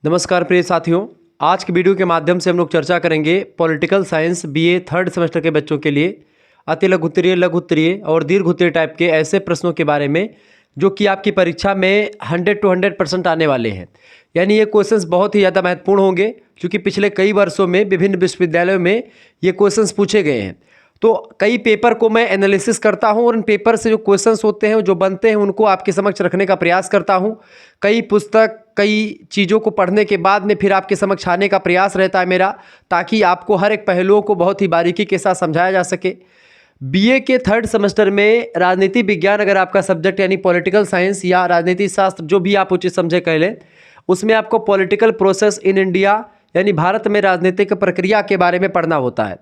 नमस्कार प्रिय साथियों, आज की वीडियो के माध्यम से हम लोग चर्चा करेंगे political science BA third semester के बच्चों के लिए अति लघु उत्तरीय, लघु उत्तरीय और दीर्घ उत्तरीय टाइप के ऐसे प्रश्नों के बारे में जो कि आपकी परीक्षा में 100 to 100% आने वाले हैं। यानी ये क्वेश्चंस बहुत ही ज़्यादा महत्वपूर्ण होंगे क्योंकि पिछले कई वर्षों में विभिन्न विश्वविद्यालयों में ये क्वेश्चंस पूछे गए हैं। तो कई पेपर को मैं एनालिसिस करता हूं और उन पेपर से जो क्वेश्चंस होते हैं, जो बनते हैं, उनको आपके समक्ष रखने का प्रयास करता हूं। कई पुस्तक, कई चीज़ों को पढ़ने के बाद में फिर आपके समक्ष आने का प्रयास रहता है मेरा, ताकि आपको हर एक पहलुओं को बहुत ही बारीकी के साथ समझाया जा सके। बीए के थर्ड सेमेस्टर में राजनीति विज्ञान अगर आपका सब्जेक्ट यानी पॉलिटिकल साइंस या राजनीति शास्त्र जो भी आप उचित समझे कह लें, उसमें आपको पॉलिटिकल प्रोसेस इन इंडिया यानी भारत में राजनीतिक प्रक्रिया के बारे में पढ़ना होता है।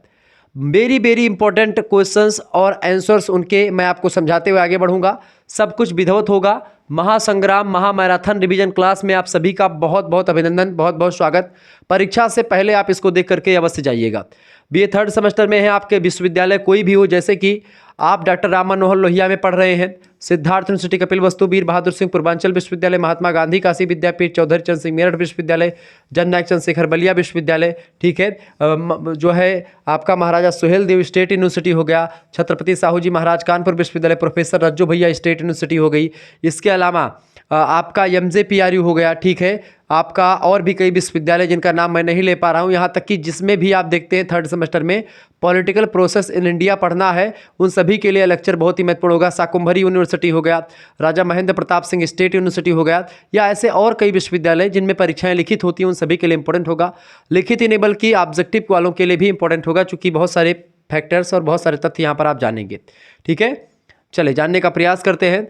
वेरी इंपॉर्टेंट क्वेश्चंस और आंसर्स उनके मैं आपको समझाते हुए आगे बढ़ूंगा। सब कुछ विधिवत होगा। महासंग्राम महामैराथन रिवीजन क्लास में आप सभी का बहुत बहुत अभिनंदन, बहुत बहुत स्वागत। परीक्षा से पहले आप इसको देख करके अवश्य जाइएगा। बीए थर्ड सेमेस्टर में है, आपके विश्वविद्यालय कोई भी हो, जैसे कि आप डॉक्टर राम मनोहर लोहिया में पढ़ रहे हैं, सिद्धार्थ यूनिवर्सिटी कपिलवस्तु, वीर बहादुर सिंह पूर्वांचल विश्वविद्यालय, महात्मा गांधी काशी विद्यापीठ, चौधरी चरण सिंह मेरठ विश्वविद्यालय, जननायक चंद्रशेखर बलिया विश्वविद्यालय, ठीक है, जो है आपका महाराजा सुहेल देव स्टेट यूनिवर्सिटी हो गया, छत्रपति साहू जी महाराज कानपुर विश्वविद्यालय, प्रोफेसर रज्जू भैया स्टेट यूनिवर्सिटी हो गई। इसके अलावा आपका एमजेपीआरयू हो गया, ठीक है, आपका और भी कई विश्वविद्यालय जिनका नाम मैं नहीं ले पा रहा हूं, यहाँ तक कि जिसमें भी आप देखते हैं थर्ड सेमेस्टर में पॉलिटिकल प्रोसेस इन इंडिया पढ़ना है, उन सभी के लिए लेक्चर बहुत ही महत्वपूर्ण होगा। शाकुंभरी यूनिवर्सिटी हो गया, राजा महेंद्र प्रताप सिंह स्टेट यूनिवर्सिटी हो गया, या ऐसे और कई विश्वविद्यालय जिनमें परीक्षाएं लिखित होती हैं, उन सभी के लिए इंपॉर्टेंट होगा। लिखित ही नहीं बल्कि ऑब्जेक्टिव वालों के लिए भी इंपॉर्टेंट होगा, चूँकि बहुत सारे फैक्टर्स और बहुत सारे तथ्य यहाँ पर आप जानेंगे। ठीक है, चले जानने का प्रयास करते हैं।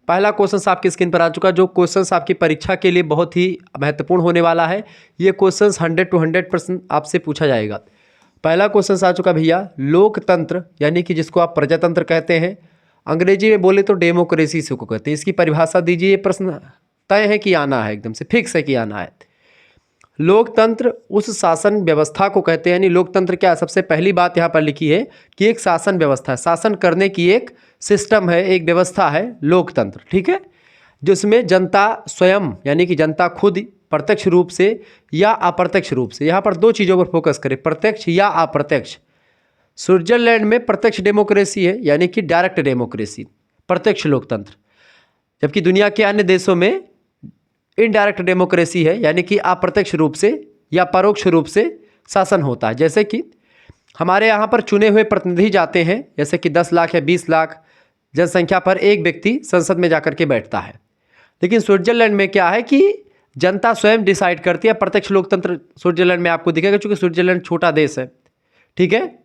पहला क्वेश्चन आपकी स्क्रीन पर आ चुका, जो क्वेश्चंस आपकी परीक्षा के लिए बहुत ही महत्वपूर्ण होने वाला है। ये क्वेश्चंस 100 to 100% आपसे पूछा जाएगा। पहला क्वेश्चन आ चुका भैया, लोकतंत्र यानी कि जिसको आप प्रजातंत्र कहते हैं, अंग्रेजी में बोले तो डेमोक्रेसी से को कहते हैं, इसकी परिभाषा दीजिए। ये प्रश्न तय है कि आना है, एकदम से फिक्स है कि आना है। लोकतंत्र उस शासन व्यवस्था को कहते हैं, यानी लोकतंत्र क्या है? सबसे पहली बात यहाँ पर लिखी है कि एक शासन व्यवस्था है, शासन करने की एक सिस्टम है, एक व्यवस्था है लोकतंत्र, ठीक है, जिसमें जनता स्वयं यानी कि जनता खुद प्रत्यक्ष रूप से या अप्रत्यक्ष रूप से, यहाँ पर दो चीज़ों पर फोकस करें, प्रत्यक्ष या अप्रत्यक्ष। स्विट्जरलैंड में प्रत्यक्ष डेमोक्रेसी है, यानी कि डायरेक्ट डेमोक्रेसी, प्रत्यक्ष लोकतंत्र, जबकि दुनिया के अन्य देशों में इनडायरेक्ट डेमोक्रेसी है, यानी कि अप्रत्यक्ष रूप से या परोक्ष रूप से शासन होता है। जैसे कि हमारे यहाँ पर चुने हुए प्रतिनिधि जाते हैं, जैसे कि 10 लाख या 20 लाख जनसंख्या पर एक व्यक्ति संसद में जाकर के बैठता है। लेकिन स्विट्जरलैंड में क्या है कि जनता स्वयं डिसाइड करती है। प्रत्यक्ष लोकतंत्र स्विट्जरलैंड में आपको दिखेगा, क्योंकि स्विट्जरलैंड छोटा देश है, ठीक है,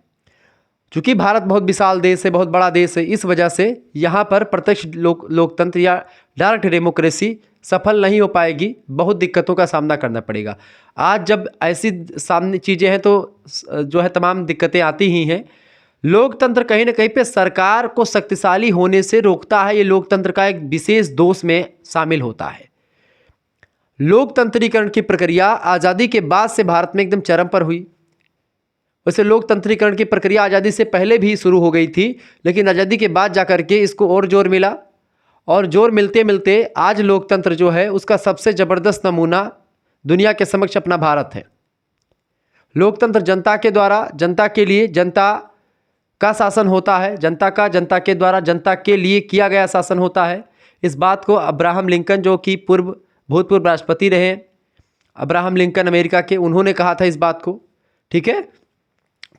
चूँकि भारत बहुत विशाल देश है, बहुत बड़ा देश है, इस वजह से यहाँ पर प्रत्यक्ष लोकतंत्र या डायरेक्ट डेमोक्रेसी सफल नहीं हो पाएगी, बहुत दिक्कतों का सामना करना पड़ेगा। आज जब ऐसी सामने चीज़ें हैं तो जो है तमाम दिक्कतें आती ही हैं। लोकतंत्र कहीं ना कहीं पे सरकार को शक्तिशाली होने से रोकता है, ये लोकतंत्र का एक विशेष दोष में शामिल होता है। लोकतंत्रीकरण की प्रक्रिया आज़ादी के बाद से भारत में एकदम चरम पर हुई। वैसे लोकतंत्रीकरण की प्रक्रिया आज़ादी से पहले भी शुरू हो गई थी, लेकिन आज़ादी के बाद जाकर के इसको और जोर मिला, और जोर मिलते मिलते आज लोकतंत्र जो है उसका सबसे ज़बरदस्त नमूना दुनिया के समक्ष अपना भारत है। लोकतंत्र जनता के द्वारा, जनता के लिए, जनता का शासन होता है, जनता के द्वारा जनता के लिए किया गया शासन होता है। इस बात को अब्राहम लिंकन, जो कि भूतपूर्व राष्ट्रपति रहे, अब्राहम लिंकन अमेरिका के, उन्होंने कहा था इस बात को, ठीक है।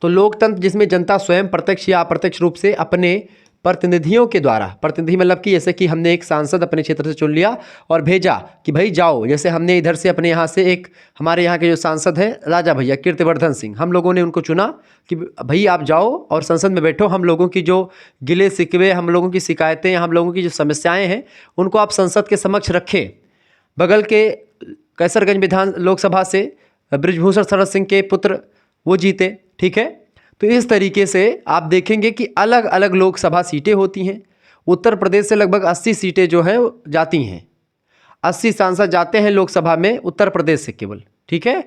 तो लोकतंत्र जिसमें जनता स्वयं प्रत्यक्ष या अप्रत्यक्ष रूप से अपने प्रतिनिधियों के द्वारा, प्रतिनिधि मतलब कि जैसे कि हमने एक सांसद अपने क्षेत्र से चुन लिया और भेजा कि भाई जाओ, जैसे हमने इधर से अपने यहाँ से एक, हमारे यहाँ के जो सांसद हैं राजा भैया कीर्तिवर्धन सिंह, हम लोगों ने उनको चुना कि भाई आप जाओ और संसद में बैठो, हम लोगों की जो गिले शिकवे, हम लोगों की शिकायतें, हम लोगों की जो समस्याएँ हैं उनको आप संसद के समक्ष रखें। बगल के कैसरगंज लोकसभा से बृजभूषण शरद सिंह के पुत्र वो जीते, ठीक है। तो इस तरीके से आप देखेंगे कि अलग अलग लोकसभा सीटें होती हैं। उत्तर प्रदेश से लगभग 80 सीटें जो हैं जाती हैं, 80 सांसद जाते हैं लोकसभा में उत्तर प्रदेश से केवल, ठीक है।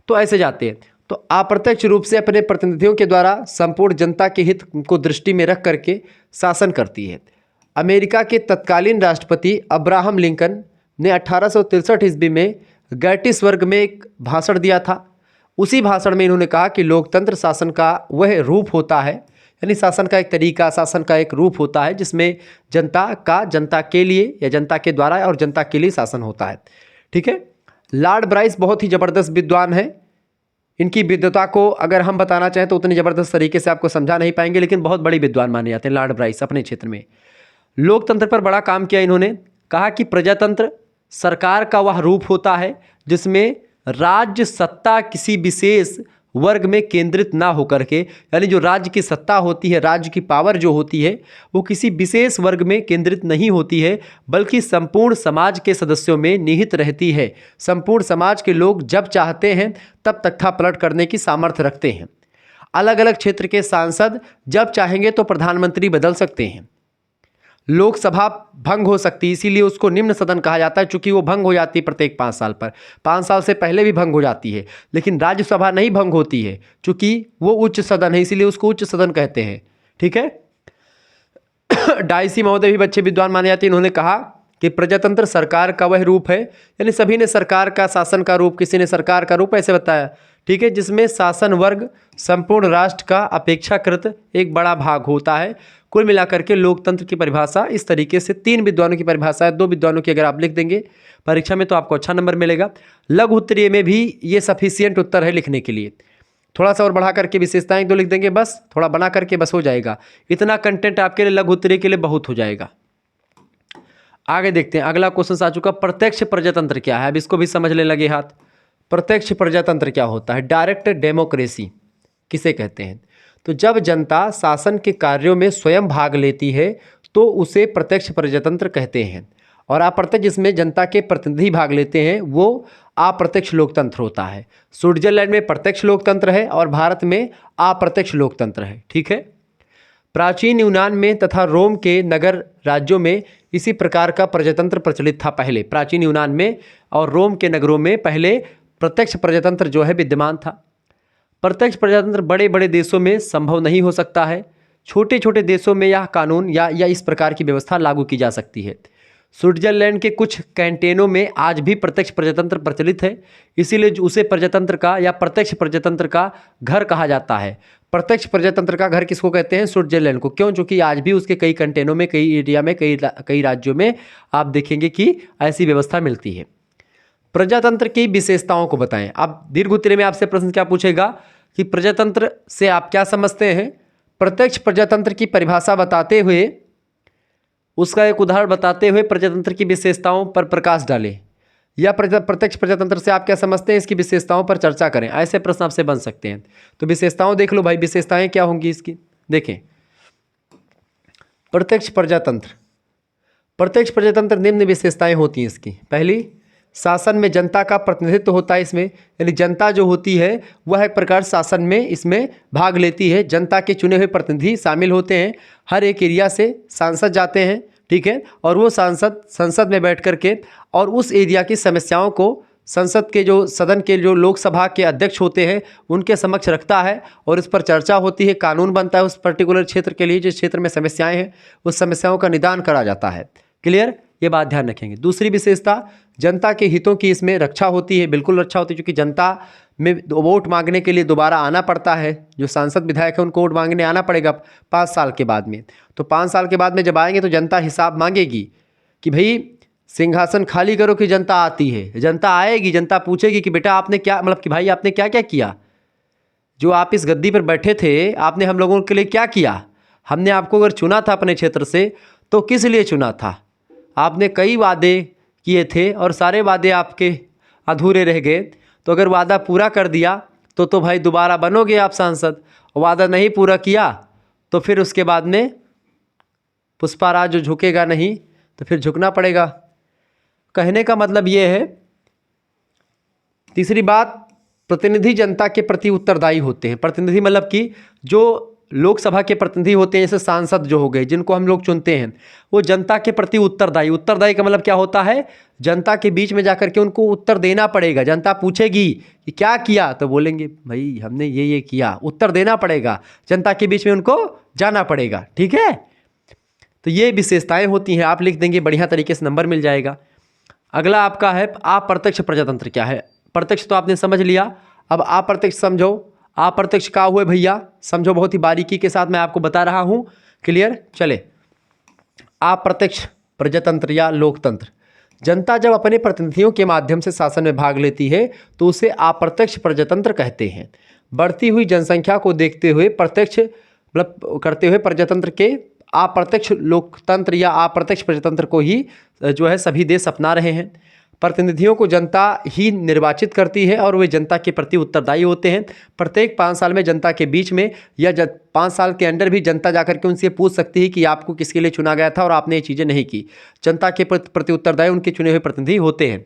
तो ऐसे जाते हैं, तो अप्रत्यक्ष रूप से अपने प्रतिनिधियों के द्वारा संपूर्ण जनता के हित को दृष्टि में रख करके शासन करती है। अमेरिका के तत्कालीन राष्ट्रपति अब्राहम लिंकन ने 1863 ईस्वी में गेटिसबर्ग में एक भाषण दिया था। उसी भाषण में इन्होंने कहा कि लोकतंत्र शासन का वह रूप होता है, यानी शासन का एक तरीका, शासन का एक रूप होता है जिसमें जनता का जनता के लिए या जनता के द्वारा और जनता के लिए शासन होता है। ठीक है। लॉर्ड ब्राइस बहुत ही ज़बरदस्त विद्वान है। इनकी विद्वता को अगर हम बताना चाहें तो उतनी ज़बरदस्त तरीके से आपको समझा नहीं पाएंगे, लेकिन बहुत बड़ी विद्वान माने जाते हैं लॉर्ड ब्राइस अपने क्षेत्र में। लोकतंत्र पर बड़ा काम किया इन्होंने। कहा कि प्रजातंत्र सरकार का वह रूप होता है जिसमें राज्य सत्ता किसी विशेष वर्ग में केंद्रित ना होकर के, यानी जो राज्य की सत्ता होती है, राज्य की पावर जो होती है, वो किसी विशेष वर्ग में केंद्रित नहीं होती है, बल्कि संपूर्ण समाज के सदस्यों में निहित रहती है। संपूर्ण समाज के लोग जब चाहते हैं तब तख्ता पलट करने की सामर्थ्य रखते हैं। अलग अलग क्षेत्र के सांसद जब चाहेंगे तो प्रधानमंत्री बदल सकते हैं। लोकसभा भंग हो सकती है, इसीलिए उसको निम्न सदन कहा जाता है, चूंकि वो भंग हो जाती है प्रत्येक 5 साल पर। 5 साल से पहले भी भंग हो जाती है, लेकिन राज्यसभा नहीं भंग होती है, चूंकि वो उच्च सदन है, इसीलिए उसको उच्च सदन कहते हैं। ठीक है। डाइसी महोदय भी बच्चे विद्वान माने जाते हैं। इन्होंने कहा कि प्रजातंत्र सरकार का वह रूप है, यानी सभी ने सरकार का, शासन का रूप, किसी ने सरकार का रूप ऐसे बताया। ठीक है। जिसमें शासन वर्ग संपूर्ण राष्ट्र का अपेक्षाकृत एक बड़ा भाग होता है। कुल मिलाकर के लोकतंत्र की परिभाषा इस तरीके से 3 विद्वानों की परिभाषा है। 2 विद्वानों की अगर आप लिख देंगे परीक्षा में तो आपको अच्छा नंबर मिलेगा। लघु उत्तरीय में भी ये सफिशियंट उत्तर है लिखने के लिए। थोड़ा सा और बढ़ा करके विशेषताएं 2 लिख देंगे, बस थोड़ा बना करके बस हो जाएगा। इतना कंटेंट आपके लिए लघु उत्तरीय के लिए बहुत हो जाएगा। आगे देखते हैं, अगला क्वेश्चन आ चुका। प्रत्यक्ष प्रजातंत्र क्या है? अब इसको भी समझने लगे हाथ। प्रत्यक्ष प्रजातंत्र क्या होता है? डायरेक्ट डेमोक्रेसी किसे कहते हैं? तो जब जनता शासन के कार्यों में स्वयं भाग लेती है तो उसे प्रत्यक्ष प्रजातंत्र कहते हैं। और अप्रत्यक्ष, जिसमें जनता के प्रतिनिधि भाग लेते हैं, वो अप्रत्यक्ष लोकतंत्र होता है। स्विट्जरलैंड में प्रत्यक्ष लोकतंत्र है और भारत में अप्रत्यक्ष लोकतंत्र है। ठीक है। प्राचीन यूनान में तथा रोम के नगर राज्यों में इसी प्रकार का प्रजातंत्र प्रचलित था पहले। प्राचीन यूनान में और रोम के नगरों में पहले प्रत्यक्ष प्रजातंत्र जो है विद्यमान था। प्रत्यक्ष प्रजातंत्र बड़े बड़े देशों में संभव नहीं हो सकता है। छोटे छोटे देशों में यह कानून या इस प्रकार की व्यवस्था लागू की जा सकती है। स्विट्जरलैंड के कुछ कैंटेनों में आज भी प्रत्यक्ष प्रजातंत्र प्रचलित है, इसीलिए उसे प्रजातंत्र का या प्रत्यक्ष प्रजातंत्र का घर कहा जाता है। प्रत्यक्ष प्रजातंत्र का घर किसको कहते हैं? स्विट्जरलैंड को। क्यों? क्योंकि आज भी उसके कई कैंटेनों में, कई एरिया में, कई राज्यों में आप देखेंगे कि ऐसी व्यवस्था मिलती है। प्रजातंत्र की विशेषताओं को बताएं। अब दीर्घ उत्तरीय में आपसे प्रश्न क्या पूछेगा कि प्रजातंत्र से आप क्या समझते हैं? प्रत्यक्ष प्रजातंत्र की परिभाषा बताते हुए, उसका एक उदाहरण बताते हुए प्रजातंत्र की विशेषताओं पर प्रकाश डालें। या प्रत्यक्ष प्रजातंत्र से आप क्या समझते हैं, इसकी विशेषताओं पर चर्चा करें। ऐसे प्रश्न आपसे बन सकते हैं। तो विशेषताओं देख लो भाई, विशेषताएं क्या होंगी इसकी। देखें, प्रत्यक्ष प्रजातंत्र, प्रत्यक्ष प्रजातंत्र निम्न विशेषताएं होती हैं इसकी। पहली, शासन में जनता का प्रतिनिधित्व होता है इसमें, यानी जनता जो होती है वह एक प्रकार शासन में इसमें भाग लेती है। जनता के चुने हुए प्रतिनिधि शामिल होते हैं। हर एक एरिया से सांसद जाते हैं। ठीक है। और वो सांसद संसद में बैठ कर के और उस एरिया की समस्याओं को संसद के जो सदन के जो लोकसभा के अध्यक्ष होते हैं उनके समक्ष रखता है और इस पर चर्चा होती है, कानून बनता है उस पर्टिकुलर क्षेत्र के लिए। जिस क्षेत्र में समस्याएं हैं उस समस्याओं का निदान करा जाता है। क्लियर? ये बात ध्यान रखेंगे। दूसरी विशेषता, जनता के हितों की इसमें रक्षा होती है। बिल्कुल रक्षा होती है, क्योंकि जनता में वोट मांगने के लिए दोबारा आना पड़ता है। जो सांसद विधायक है उनको वोट मांगने आना पड़ेगा 5 साल के बाद में। तो 5 साल के बाद में जब आएंगे तो जनता हिसाब मांगेगी कि भाई सिंहासन खाली करो कि जनता आती है। जनता आएगी, जनता पूछेगी कि बेटा आपने क्या, मतलब कि भाई आपने क्या क्या किया, जो आप इस गद्दी पर बैठे थे आपने हम लोगों के लिए क्या किया। हमने आपको अगर चुना था अपने क्षेत्र से तो किस लिए चुना था। आपने कई वादे किए थे और सारे वादे आपके अधूरे रह गए। तो अगर वादा पूरा कर दिया तो भाई दोबारा बनोगे आप सांसद। वादा नहीं पूरा किया तो फिर उसके बाद में पुष्पाराज जो झुकेगा नहीं तो फिर झुकना पड़ेगा। कहने का मतलब ये है। तीसरी बात, प्रतिनिधि जनता के प्रति उत्तरदायी होते हैं। प्रतिनिधि मतलब कि जो लोकसभा के प्रतिनिधि होते हैं, जैसे सांसद जो हो गए जिनको हम लोग चुनते हैं, वो जनता के प्रति उत्तरदायी। उत्तरदायी का मतलब क्या होता है? जनता के बीच में जाकर के उनको उत्तर देना पड़ेगा। जनता पूछेगी कि क्या किया, तो बोलेंगे भाई हमने ये किया। उत्तर देना पड़ेगा, जनता के बीच में उनको जाना पड़ेगा। ठीक है। तो ये विशेषताएं होती हैं। आप लिख देंगे, बढ़िया तरीके से नंबर मिल जाएगा। अगला आपका है अप्रत्यक्ष प्रजातंत्र क्या है। प्रत्यक्ष तो आपने समझ लिया, अब अप्रत्यक्ष समझो। अप्रत्यक्ष क्या हुए भैया, समझो बहुत ही बारीकी के साथ मैं आपको बता रहा हूँ। क्लियर, चले। अप्रत्यक्ष प्रजातंत्र या लोकतंत्र, जनता जब अपने प्रतिनिधियों के माध्यम से शासन में भाग लेती है तो उसे अप्रत्यक्ष प्रजातंत्र कहते हैं। बढ़ती हुई जनसंख्या को देखते हुए प्रत्यक्ष मतलब करते हुए प्रजातंत्र के अप्रत्यक्ष लोकतंत्र या अप्रत्यक्ष प्रजातंत्र को ही जो है सभी देश अपना रहे हैं। प्रतिनिधियों को जनता ही निर्वाचित करती है और वे जनता के प्रति उत्तरदायी होते हैं। प्रत्येक 5 साल में जनता के बीच में या 5 साल के अंदर भी जनता जाकर के उनसे पूछ सकती है कि आपको किसके लिए चुना गया था और आपने ये चीज़ें नहीं की। जनता के प्रति उत्तरदायी उनके चुने हुए प्रतिनिधि होते हैं।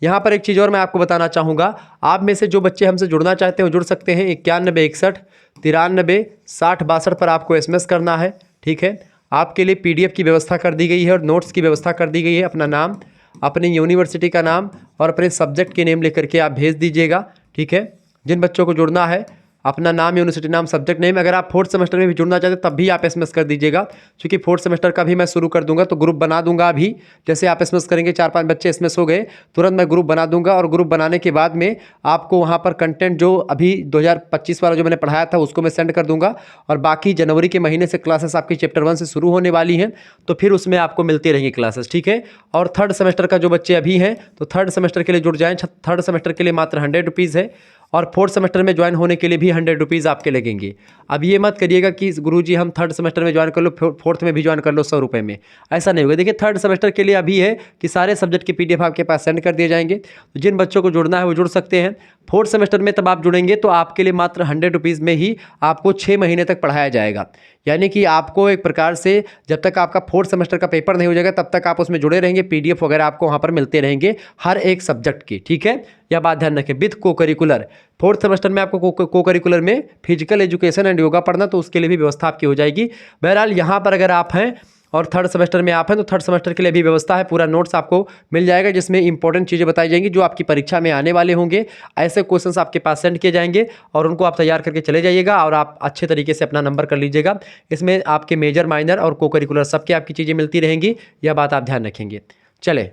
यहाँ पर एक चीज़ और मैं आपको बताना चाहूँगा, आप में से जो बच्चे हमसे जुड़ना चाहते हैं वो जुड़ सकते हैं। 91 61 93 60 62 पर आपको SMS करना है, ठीक है। आपके लिए PDF की व्यवस्था कर दी गई है और नोट्स की व्यवस्था कर दी गई है। अपना नाम, अपनी यूनिवर्सिटी का नाम और अपने सब्जेक्ट के नेम लेकर के आप भेज दीजिएगा, ठीक है। जिन बच्चों को जुड़ना है अपना नाम, यूनिवर्सिटी नाम, सब्जेक्ट नेम। अगर आप 4th सेमेस्टर में भी जुड़ना चाहते हैं तब भी आप SMS कर दीजिएगा, क्योंकि 4th सेमेस्टर का भी मैं शुरू कर दूंगा तो ग्रुप बना दूंगा। अभी जैसे आप SMS करेंगे 4-5 बच्चे SMS हो गए, तुरंत मैं ग्रुप बना दूंगा और ग्रुप बनाने के बाद में आपको वहाँ पर कंटेंट जो अभी 2025 वाला जो मैंने पढ़ाया था उसको मैं सेंड कर दूंगा। और बाकी जनवरी के महीने से क्लासेस आपकी चैप्टर 1 से शुरू होने वाली हैं, तो फिर उसमें आपको मिलती रहेंगी क्लासेस, ठीक है। और 3rd सेमेस्टर का जो बच्चे अभी हैं तो 3rd सेमेस्टर के लिए जुड़ जाएँ। 3rd सेमेस्टर के लिए मात्र 100 रुपीज़ है और 4th सेमेस्टर में ज्वाइन होने के लिए भी 100 रुपीज़ आपके लगेंगे। अब ये मत करिएगा कि गुरुजी हम 3rd सेमेस्टर में ज्वाइन कर लो, 4th में भी ज्वाइन कर लो 100 रुपये में, ऐसा नहीं होगा। देखिए 3rd सेमेस्टर के लिए अभी है कि सारे सब्जेक्ट के PDF आपके पास सेंड कर दिए जाएंगे। तो जिन बच्चों को जुड़ना है वो जुड़ सकते हैं। 4th सेमेस्टर में तब आप जुड़ेंगे तो आपके लिए मात्र 100 रुपीज़ में ही आपको 6 महीने तक पढ़ाया जाएगा। यानी कि आपको एक प्रकार से जब तक आपका 4th सेमेस्टर का पेपर नहीं हो जाएगा तब तक आप उसमें जुड़े रहेंगे। PDF वगैरह आपको वहाँ पर मिलते रहेंगे हर एक सब्जेक्ट की, ठीक है। यह बात ध्यान रखें। विथ को करिकुलर 4th सेमेस्टर में आपको को करिकुलर में फिजिकल एजुकेशन एंड योगा पढ़ना, तो उसके लिए भी व्यवस्था आपकी हो जाएगी। बहरहाल यहाँ पर अगर आप हैं और 3rd सेमेस्टर में आप हैं तो 3rd सेमेस्टर के लिए भी व्यवस्था है। पूरा नोट्स आपको मिल जाएगा जिसमें इंपॉर्टेंट चीज़ें बताई जाएंगी जो आपकी परीक्षा में आने वाले होंगे। ऐसे क्वेश्चंस आपके पास सेंड किए जाएंगे और उनको आप तैयार करके चले जाइएगा और आप अच्छे तरीके से अपना नंबर कर लीजिएगा। इसमें आपके मेजर, माइनर और को करिकुलर सबके आपकी चीज़ें मिलती रहेंगी, यह बात आप ध्यान रखेंगे। चले,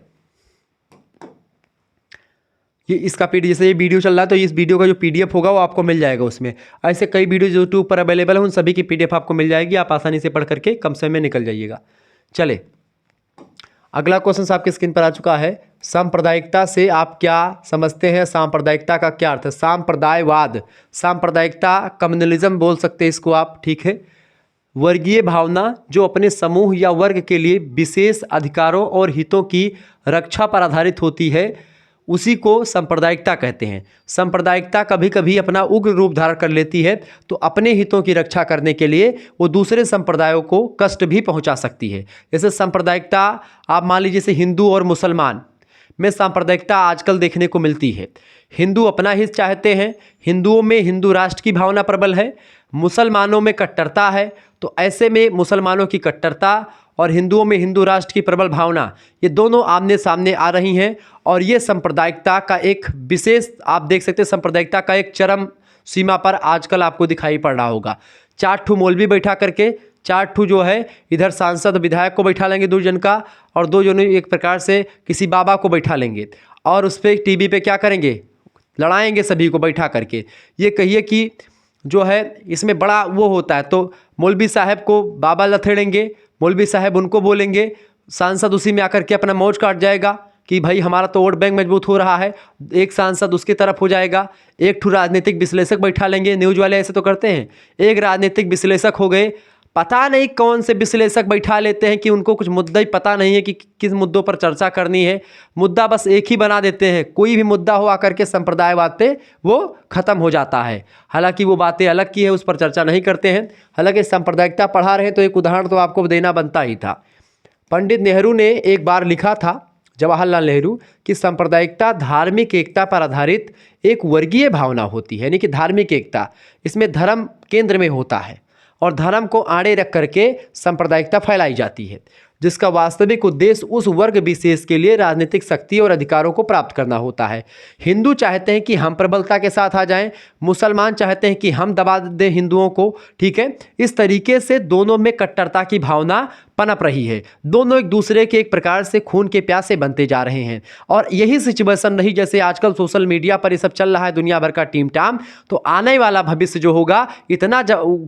ये इसका PDF जैसे ये वीडियो चल रहा है तो इस वीडियो का जो PDF होगा वो आपको मिल जाएगा उसमें। ऐसे कई वीडियो यूट्यूब पर अवेलेबल है, उन सभी की PDF आपको मिल जाएगी। आप आसानी से पढ़ करके कम समय में निकल जाइएगा। चले, अगला क्वेश्चन आपके स्क्रीन पर आ चुका है। सांप्रदायिकता से आप क्या समझते हैं? सांप्रदायिकता का क्या अर्थ है? सांप्रदायवाद, सांप्रदायिकता, कम्युनलिज्म बोल सकते हैं इसको आप, ठीक है। वर्गीय भावना जो अपने समूह या वर्ग के लिए विशेष अधिकारों और हितों की रक्षा पर आधारित होती है उसी को सांप्रदायिकता कहते हैं। सांप्रदायिकता कभी कभी अपना उग्र रूप धारण कर लेती है, तो अपने हितों की रक्षा करने के लिए वो दूसरे संप्रदायों को कष्ट भी पहुंचा सकती है। जैसे सांप्रदायिकता आप मान लीजिए जैसे हिंदू और मुसलमान में सांप्रदायिकता आजकल देखने को मिलती है। हिंदू अपना हित चाहते हैं, हिंदुओं में हिंदू राष्ट्र की भावना प्रबल है, मुसलमानों में कट्टरता है। तो ऐसे में मुसलमानों की कट्टरता और हिंदुओं में हिंदू राष्ट्र की प्रबल भावना, ये दोनों आमने सामने आ रही हैं और ये सांप्रदायिकता का एक विशेष, आप देख सकते हैं सांप्रदायिकता का एक चरम सीमा पर आजकल आपको दिखाई पड़ रहा होगा। 4 ठू मौलवी बैठा करके, 4 ठू जो है इधर सांसद विधायक को बैठा लेंगे 2 जन का, और 2 जन एक प्रकार से किसी बाबा को बैठा लेंगे और उस पर TV पे क्या करेंगे, लड़ाएंगे सभी को बैठा करके। ये कहिए कि जो है इसमें बड़ा वो होता है, तो मौलवी साहब को बाबा लथेड़ेंगे, मौलवी साहब उनको बोलेंगे, सांसद उसी में आकर के अपना मौज काट जाएगा कि भाई हमारा तो वोट बैंक मजबूत हो रहा है, एक सांसद उसकी तरफ हो जाएगा। एक ठू राजनीतिक विश्लेषक बैठा लेंगे, न्यूज़ वाले ऐसे तो करते हैं, एक राजनीतिक विश्लेषक हो गए, पता नहीं कौन से विश्लेषक बैठा लेते हैं कि उनको कुछ मुद्दा ही पता नहीं है कि किस मुद्दों पर चर्चा करनी है, मुद्दा बस एक ही बना देते हैं। कोई भी मुद्दा हो आकर के संप्रदायवाद पे वो ख़त्म हो जाता है। हालांकि वो बातें अलग की है, उस पर चर्चा नहीं करते हैं। हालांकि सांप्रदायिकता पढ़ा रहे हैं तो एक उदाहरण तो आपको देना बनता ही था। पंडित नेहरू ने एक बार लिखा था, जवाहरलाल नेहरू, कि सांप्रदायिकता धार्मिक एकता पर आधारित एक वर्गीय भावना होती है। यानी कि धार्मिक एकता, इसमें धर्म केंद्र में होता है और धर्म को आड़े रख करके सांप्रदायिकता फैलाई जाती है, जिसका वास्तविक उद्देश्य उस वर्ग विशेष के लिए राजनीतिक शक्ति और अधिकारों को प्राप्त करना होता है। हिंदू चाहते हैं कि हम प्रबलता के साथ आ जाएं, मुसलमान चाहते हैं कि हम दबा दें हिंदुओं को, ठीक है। इस तरीके से दोनों में कट्टरता की भावना पनप रही है। दोनों एक दूसरे के एक प्रकार से खून के प्यासे बनते जा रहे हैं। और यही सिचुएशन रही जैसे आजकल सोशल मीडिया पर ये सब चल रहा है, दुनिया भर का टीम टाम, तो आने वाला भविष्य जो होगा इतना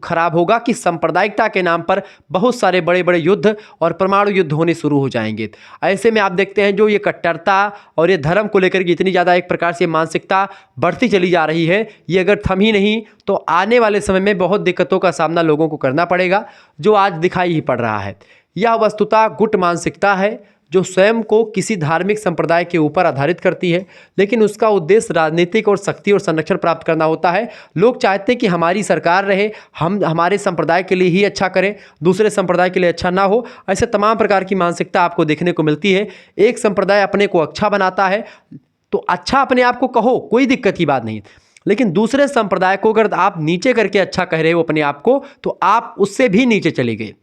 खराब होगा कि सांप्रदायिकता के नाम पर बहुत सारे बड़े बड़े युद्ध और परमाणु युद्ध होने शुरू हो जाएंगे। ऐसे में आप देखते हैं जो ये कट्टरता और ये धर्म को लेकर के इतनी ज़्यादा एक प्रकार से मानसिकता बढ़ती चली जा रही है, ये अगर थम ही नहीं तो आने वाले समय में बहुत दिक्कतों का सामना लोगों को करना पड़ेगा, जो आज दिखाई ही पड़ रहा है। यह वस्तुतः गुट मानसिकता है जो स्वयं को किसी धार्मिक संप्रदाय के ऊपर आधारित करती है, लेकिन उसका उद्देश्य राजनीतिक और शक्ति और संरक्षण प्राप्त करना होता है। लोग चाहते हैं कि हमारी सरकार रहे, हम हमारे संप्रदाय के लिए ही अच्छा करें, दूसरे संप्रदाय के लिए अच्छा ना हो। ऐसे तमाम प्रकार की मानसिकता आपको देखने को मिलती है। एक संप्रदाय अपने को अच्छा बनाता है तो अच्छा अपने आप को कहो, कोई दिक्कत की बात नहीं, लेकिन दूसरे संप्रदाय को अगर आप नीचे करके अच्छा कह रहे हो अपने आप को, तो आप उससे भी नीचे चले गए।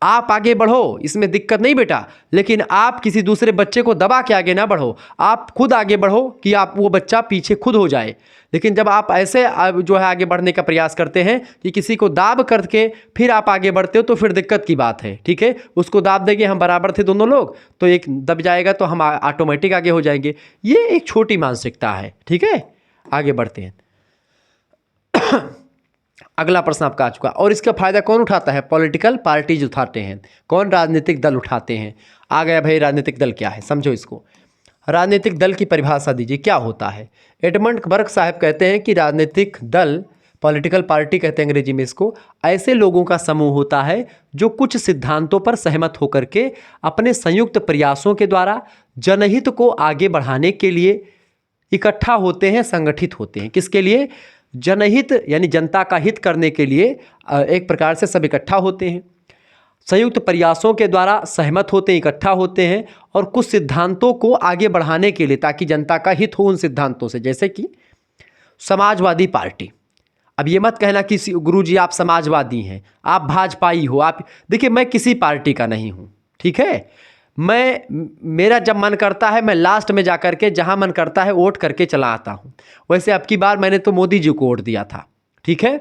आप आगे बढ़ो, इसमें दिक्कत नहीं बेटा, लेकिन आप किसी दूसरे बच्चे को दबा के आगे ना बढ़ो। आप खुद आगे बढ़ो कि आप वो बच्चा पीछे खुद हो जाए। लेकिन जब आप ऐसे जो है आगे बढ़ने का प्रयास करते हैं कि किसी को दाब करके फिर आप आगे बढ़ते हो, तो फिर दिक्कत की बात है। ठीक है, उसको दाब देंगे, हम बराबर थे दोनों लोग, तो एक दब जाएगा तो हम ऑटोमेटिक आगे हो जाएंगे। ये एक छोटी मानसिकता है। ठीक है, आगे बढ़ते हैं। अगला प्रश्न आपका आ चुका, और इसका फायदा कौन उठाता है? पॉलिटिकल पार्टीज उठाते हैं। कौन? राजनीतिक दल उठाते हैं। आ गया भाई, राजनीतिक दल क्या है, समझो इसको। राजनीतिक दल की परिभाषा दीजिए, क्या होता है? एडमंड बर्क साहब कहते हैं कि राजनीतिक दल, पॉलिटिकल पार्टी कहते हैं अंग्रेजी में इसको, ऐसे लोगों का समूह होता है जो कुछ सिद्धांतों पर सहमत होकर के अपने संयुक्त प्रयासों के द्वारा जनहित को आगे बढ़ाने के लिए इकट्ठा होते हैं, संगठित होते हैं। किसके लिए? जनहित, यानी जनता का हित करने के लिए एक प्रकार से सब इकट्ठा होते हैं, संयुक्त प्रयासों के द्वारा सहमत होते हैं, इकट्ठा होते हैं, और कुछ सिद्धांतों को आगे बढ़ाने के लिए, ताकि जनता का हित हो उन सिद्धांतों से। जैसे कि समाजवादी पार्टी। अब ये मत कहना कि गुरुजी आप समाजवादी हैं, आप भाजपाई हो, आप देखिए मैं किसी पार्टी का नहीं हूँ। ठीक है, मेरा जब मन करता है मैं लास्ट में जा कर के जहाँ मन करता है वोट करके चला आता हूँ। वैसे अब की बार मैंने तो मोदी जी को वोट दिया था। ठीक है,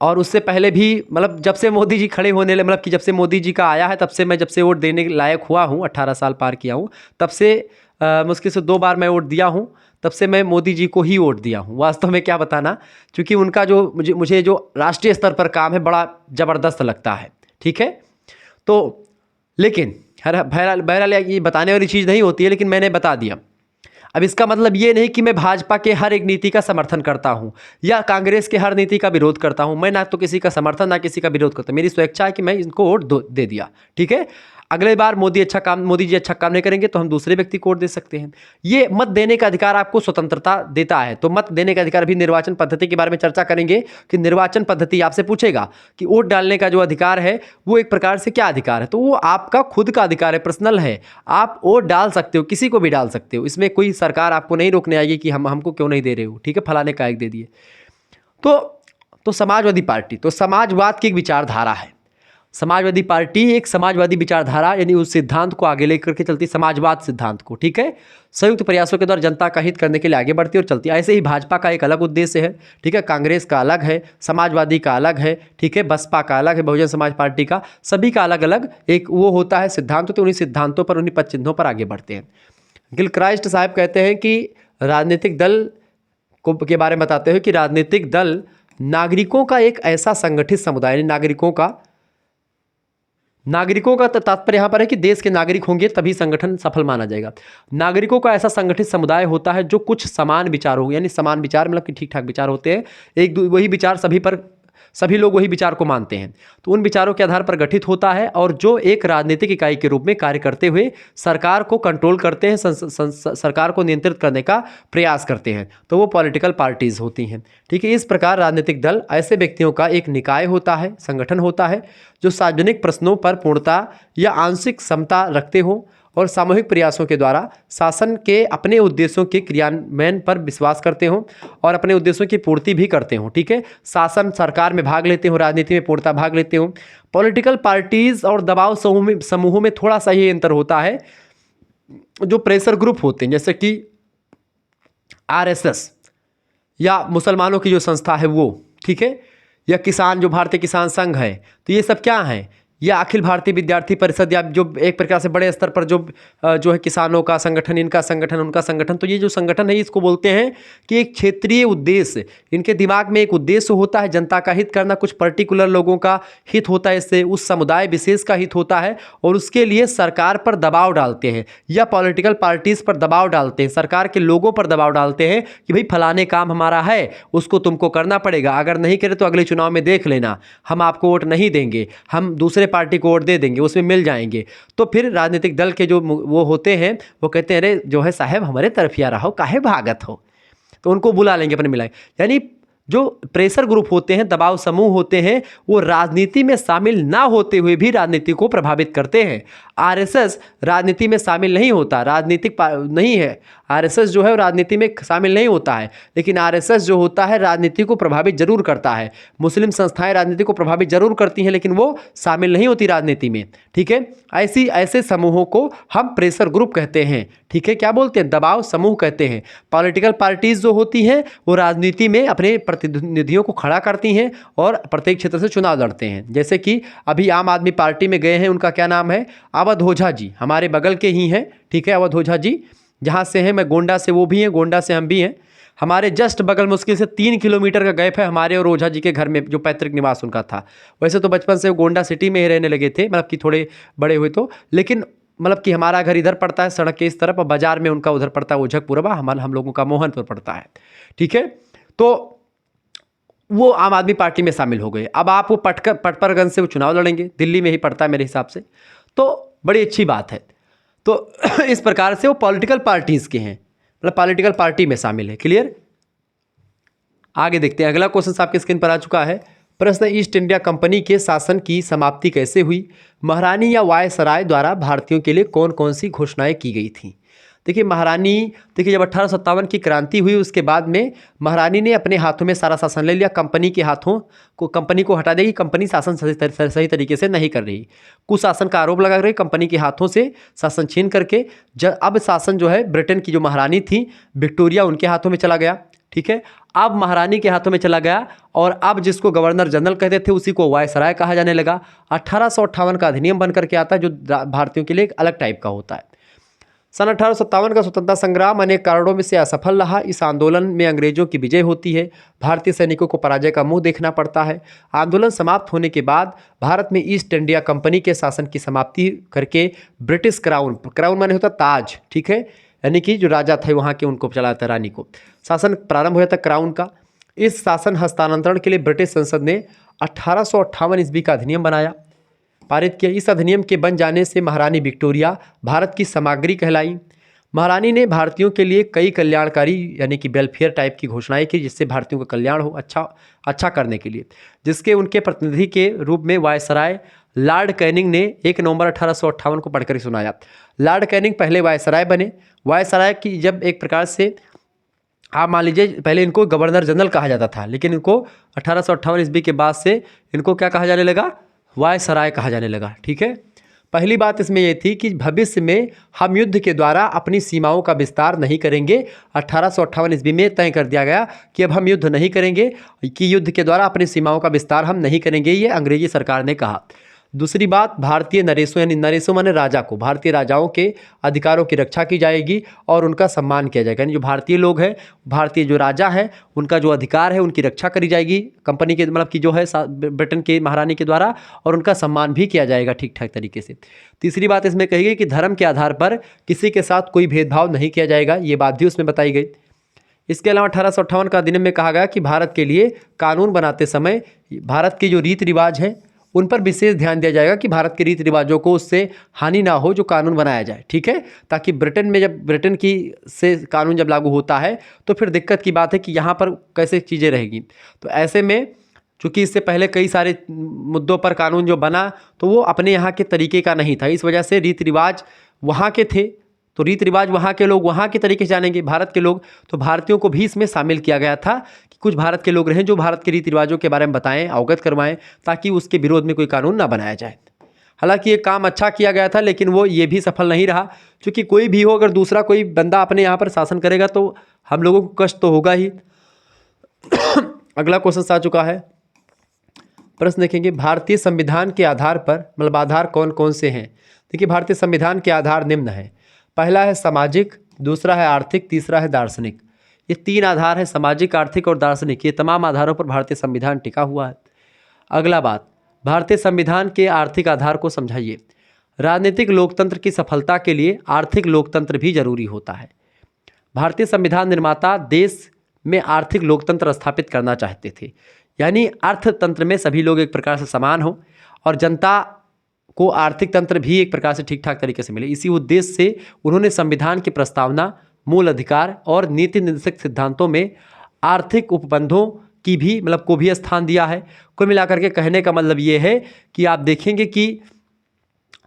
और उससे पहले भी, मतलब जब से मोदी जी खड़े होने लगे, मतलब कि जब से मोदी जी का आया है तब से मैं जब से वोट देने के लायक हुआ हूँ, 18 साल पार किया हूँ, तब से मुश्किल से 2 बार मैं वोट दिया हूँ। तब से मैं मोदी जी को ही वोट दिया हूँ। वास्तव में क्या बताना, क्योंकि उनका जो मुझे जो राष्ट्रीय स्तर पर काम है बड़ा ज़बरदस्त लगता है। ठीक है, तो लेकिन बहरहाल ये बताने वाली चीज़ नहीं होती है, लेकिन मैंने बता दिया। अब इसका मतलब ये नहीं कि मैं भाजपा के हर एक नीति का समर्थन करता हूँ या कांग्रेस के हर नीति का विरोध करता हूँ। मैं ना तो किसी का समर्थन ना किसी का विरोध करता, मेरी स्वेच्छा है कि मैं इनको वोट दे दिया। ठीक है, अगले बार मोदी जी अच्छा काम नहीं करेंगे तो हम दूसरे व्यक्ति को वोट दे सकते हैं। ये मत देने का अधिकार आपको स्वतंत्रता देता है। तो मत देने का अधिकार भी, निर्वाचन पद्धति के बारे में चर्चा करेंगे कि निर्वाचन पद्धति आपसे पूछेगा कि वोट डालने का जो अधिकार है वो एक प्रकार से क्या अधिकार है, तो वो आपका खुद का अधिकार है, पर्सनल है। आप वोट डाल सकते हो, किसी को भी डाल सकते हो, इसमें कोई सरकार आपको नहीं रोकने आएगी कि हमको क्यों नहीं दे रहे हो। ठीक है, फलाने का एक दे दिए। तो समाजवादी पार्टी तो समाजवाद की एक विचारधारा है। समाजवादी पार्टी एक समाजवादी विचारधारा, यानी उस सिद्धांत को आगे लेकर के चलती, समाजवाद सिद्धांत को। ठीक है, संयुक्त प्रयासों के द्वारा जनता का हित करने के लिए आगे बढ़ती और चलती। ऐसे ही भाजपा का एक अलग उद्देश्य है। ठीक है, कांग्रेस का अलग है, समाजवादी का अलग है। ठीक है, बसपा का अलग है, बहुजन समाज पार्टी का, सभी का अलग अलग एक वो होता है सिद्धांत। तो उन्हीं सिद्धांतों पर, उन्हीं पद चिन्हों पर आगे बढ़ते हैं। गिलक्राइस्ट साहब कहते हैं कि राजनीतिक दल के बारे में बताते हैं कि राजनीतिक दल नागरिकों का एक ऐसा संगठित समुदाय, नागरिकों का तात्पर्य यहाँ पर है कि देश के नागरिक होंगे तभी संगठन सफल माना जाएगा। नागरिकों का ऐसा संगठित समुदाय होता है जो कुछ समान विचार होंगे, यानी समान विचार मतलब कि ठीक ठाक विचार होते हैं, वही विचार सभी लोग वही विचार को मानते हैं, तो उन विचारों के आधार पर गठित होता है, और जो एक राजनीतिक इकाई के रूप में कार्य करते हुए सरकार को कंट्रोल करते हैं, सरकार को नियंत्रित करने का प्रयास करते हैं, तो वो पॉलिटिकल पार्टीज होती हैं। ठीक है, इस प्रकार राजनीतिक दल ऐसे व्यक्तियों का एक निकाय होता है, संगठन होता है, जो सार्वजनिक प्रश्नों पर पूर्णता या आंशिक समता रखते हों और सामूहिक प्रयासों के द्वारा शासन के अपने उद्देश्यों के क्रियान्वयन पर विश्वास करते हों और अपने उद्देश्यों की पूर्ति भी करते हों। ठीक है, शासन सरकार में भाग लेते हों, राजनीति में पूर्णता भाग लेते हों। पॉलिटिकल पार्टीज और दबाव समूहों में थोड़ा सा ही अंतर होता है। जो प्रेशर ग्रुप होते हैं, जैसे कि आरएसएस या मुसलमानों की जो संस्था है वो, ठीक है, या किसान, जो भारतीय किसान संघ है, तो ये सब क्या हैं? या अखिल भारतीय विद्यार्थी परिषद, या जो एक प्रकार से बड़े स्तर पर जो है किसानों का संगठन, इनका संगठन, उनका संगठन। तो ये जो संगठन है इसको बोलते हैं कि एक क्षेत्रीय उद्देश्य, इनके दिमाग में एक उद्देश्य होता है, जनता का हित करना, कुछ पर्टिकुलर लोगों का हित होता है, इससे उस समुदाय विशेष का हित होता है, और उसके लिए सरकार पर दबाव डालते हैं या पॉलिटिकल पार्टीज पर दबाव डालते हैं, सरकार के लोगों पर दबाव डालते हैं कि भाई फलाने काम हमारा है, उसको तुमको करना पड़ेगा, अगर नहीं करे तो अगले चुनाव में देख लेना, हम आपको वोट नहीं देंगे, हम दूसरे पार्टी को वोट दे देंगे, उसमें मिल जाएंगे। तो फिर राजनीतिक दल के जो वो होते हैं वो कहते हैं अरे जो है साहब हमारे तरफिया रहो, काहे भागत हो, तो उनको बुला लेंगे अपने मिलाएंगे। यानी जो प्रेशर ग्रुप होते हैं, दबाव समूह होते हैं, वो राजनीति में शामिल ना होते हुए भी राजनीति को प्रभावित करते हैं। आरएसएस राजनीति में शामिल नहीं होता, राजनीतिक नहीं है, आरएसएस जो है राजनीति में शामिल नहीं होता है, लेकिन आरएसएस जो होता है राजनीति को प्रभावित जरूर करता है। मुस्लिम संस्थाएं राजनीति को प्रभावित जरूर करती हैं, लेकिन वो शामिल नहीं होती राजनीति में। ठीक है, ऐसे समूहों को हम प्रेशर ग्रुप कहते हैं। ठीक है, क्या बोलते हैं, दबाव समूह कहते हैं। पॉलिटिकल पार्टीज जो होती हैं वो राजनीति में अपने प्रतिनिधियों को खड़ा करती हैं और प्रत्येक क्षेत्र से चुनाव लड़ते हैं। जैसे कि अभी आम आदमी पार्टी में गए हैं, उनका क्या नाम है, अवध ओझा जी, हमारे बगल के ही हैं। ठीक है, अवध ओझा जी जहाँ से हैं, मैं गोंडा से, वो भी हैं, गोंडा से हम भी हैं, हमारे जस्ट बगल, मुश्किल से 3 किलोमीटर का गैप है हमारे और ओझा जी के घर में, जो पैतृक निवास उनका था। वैसे तो बचपन से वो गोंडा सिटी में ही रहने लगे थे, मतलब कि थोड़े बड़े हुए तो, लेकिन मतलब कि हमारा घर इधर पड़ता है सड़क के इस तरफ, और बाजार में उनका उधर पड़ता है ओझकपुरवा, हम लोगों का मोहनपुर पड़ता है। ठीक है, तो वो आम आदमी पार्टी में शामिल हो गए। अब आप वो पटपरगंज से वो चुनाव लड़ेंगे, दिल्ली में ही पड़ता है मेरे हिसाब से, तो बड़ी अच्छी बात है। तो इस प्रकार से वो पॉलिटिकल पार्टीज़ के हैं, मतलब पॉलिटिकल पार्टी में शामिल है। क्लियर, आगे देखते हैं। अगला क्वेश्चन आपके स्क्रीन पर आ चुका है। प्रश्न, ईस्ट इंडिया कंपनी के शासन की समाप्ति कैसे हुई? महारानी या वायसराय द्वारा भारतीयों के लिए कौन कौन सी घोषणाएं की गई थी? देखिए महारानी, देखिए जब 1857 की क्रांति हुई उसके बाद में महारानी ने अपने हाथों में सारा शासन ले लिया, कंपनी के हाथों को, कंपनी को हटा देगी, कंपनी शासन सही तरीके से नहीं कर रही, कुशासन का आरोप लगा रही, कंपनी के हाथों से शासन छीन करके अब शासन जो है ब्रिटेन की जो महारानी थी विक्टोरिया, उनके हाथों में चला गया। ठीक है, अब महारानी के हाथों में चला गया, और अब जिसको गवर्नर जनरल कहते थे उसी को वायसराय कहा जाने लगा। 1858 का अधिनियम बन करके आता है जो भारतीयों के लिए एक अलग टाइप का होता है। सन 1857 का स्वतंत्रता संग्राम अनेक कारणों में से असफल रहा। इस आंदोलन में अंग्रेजों की विजय होती है, भारतीय सैनिकों को पराजय का मुंह देखना पड़ता है। आंदोलन समाप्त होने के बाद भारत में ईस्ट इंडिया कंपनी के शासन की समाप्ति करके ब्रिटिश क्राउन, क्राउन माने होता ताज, ठीक है, यानी कि जो राजा थे वहाँ के, उनको चलाता रानी को, शासन प्रारंभ हो जाता क्राउन का। इस शासन हस्तांतरण के लिए ब्रिटिश संसद ने 1858 ईस्वी का अधिनियम बनाया, पारित किया। इस अधिनियम के बन जाने से महारानी विक्टोरिया भारत की सामग्री कहलाई। महारानी ने भारतीयों के लिए कई कल्याणकारी यानी कि वेलफेयर टाइप की घोषणाएं की, जिससे भारतीयों का कल्याण हो, अच्छा करने के लिए, जिसके उनके प्रतिनिधि के रूप में वायसराय लॉर्ड कैनिंग ने 1 नवंबर 1858 को पढ़कर सुनाया। लॉर्ड कैनिंग पहले वायसराय बने। वायसराय की जब एक प्रकार से आप मान लीजिए पहले इनको गवर्नर जनरल कहा जाता था, लेकिन इनको 1858 ईस्वी के बाद से इनको क्या कहा जाने लगा, वायसराय कहा जाने लगा। ठीक है, पहली बात इसमें यह थी कि भविष्य में हम युद्ध के द्वारा अपनी सीमाओं का विस्तार नहीं करेंगे। 1858 ईस्वी में तय कर दिया गया कि अब हम युद्ध नहीं करेंगे, कि युद्ध के द्वारा अपनी सीमाओं का विस्तार हम नहीं करेंगे, ये अंग्रेजी सरकार ने कहा। दूसरी बात, भारतीय नरेशों यानी नरेशों माने राजा को, भारतीय राजाओं के अधिकारों की रक्षा की जाएगी और उनका सम्मान किया जाएगा, यानी जो भारतीय लोग हैं, भारतीय जो राजा हैं, उनका जो अधिकार है उनकी रक्षा करी जाएगी कंपनी के, मतलब कि जो है ब्रिटेन के महारानी के द्वारा, और उनका सम्मान भी किया जाएगा ठीक ठाक तरीके से। तीसरी बात इसमें कही गई कि धर्म के आधार पर किसी के साथ कोई भेदभाव नहीं किया जाएगा, ये बात भी उसमें बताई गई। इसके अलावा 1858 का अधिनियम में कहा गया कि भारत के लिए कानून बनाते समय भारत के जो रीति रिवाज हैं उन पर विशेष ध्यान दिया जाएगा, कि भारत के रीति रिवाजों को उससे हानि ना हो जो कानून बनाया जाए। ठीक है, ताकि ब्रिटेन में जब ब्रिटेन की से कानून जब लागू होता है तो फिर दिक्कत की बात है कि यहाँ पर कैसे चीज़ें रहेगी। तो ऐसे में चूँकि इससे पहले कई सारे मुद्दों पर कानून जो बना तो वो अपने यहाँ के तरीके का नहीं था, इस वजह से रीति रिवाज वहाँ के थे, तो रीति रिवाज वहाँ के लोग वहाँ के तरीके से जानेंगे, भारत के लोग, तो भारतीयों को भी इसमें शामिल किया गया था कि कुछ भारत के लोग रहें जो भारत के रीति रिवाजों के बारे में बताएं, अवगत करवाएं, ताकि उसके विरोध में कोई कानून ना बनाया जाए। हालांकि ये काम अच्छा किया गया था, लेकिन वो ये भी सफल नहीं रहा, क्योंकि कोई भी हो, अगर दूसरा कोई बंदा अपने यहाँ पर शासन करेगा तो हम लोगों को कष्ट तो होगा ही। अगला क्वेश्चन आ चुका है। प्रश्न देखेंगे, भारतीय संविधान के आधार पर मतलब आधार कौन कौन से हैं। देखिए भारतीय संविधान के आधार निम्न है। पहला है सामाजिक, दूसरा है आर्थिक, तीसरा है दार्शनिक। ये 3 आधार है, सामाजिक, आर्थिक और दार्शनिक। ये तमाम आधारों पर भारतीय संविधान टिका हुआ है। अगला बात, भारतीय संविधान के आर्थिक आधार को समझाइए। राजनीतिक लोकतंत्र की सफलता के लिए आर्थिक लोकतंत्र भी जरूरी होता है। भारतीय संविधान निर्माता देश में आर्थिक लोकतंत्र स्थापित करना चाहते थे, यानी अर्थतंत्र में सभी लोग एक प्रकार से समान हो और जनता को आर्थिक तंत्र भी एक प्रकार से ठीक ठाक तरीके से मिले। इसी उद्देश्य से उन्होंने संविधान की प्रस्तावना, मूल अधिकार और नीति निर्देशक सिद्धांतों में आर्थिक उपबंधों की भी मतलब को भी स्थान दिया है। कुल मिलाकर के कहने का मतलब ये है कि आप देखेंगे कि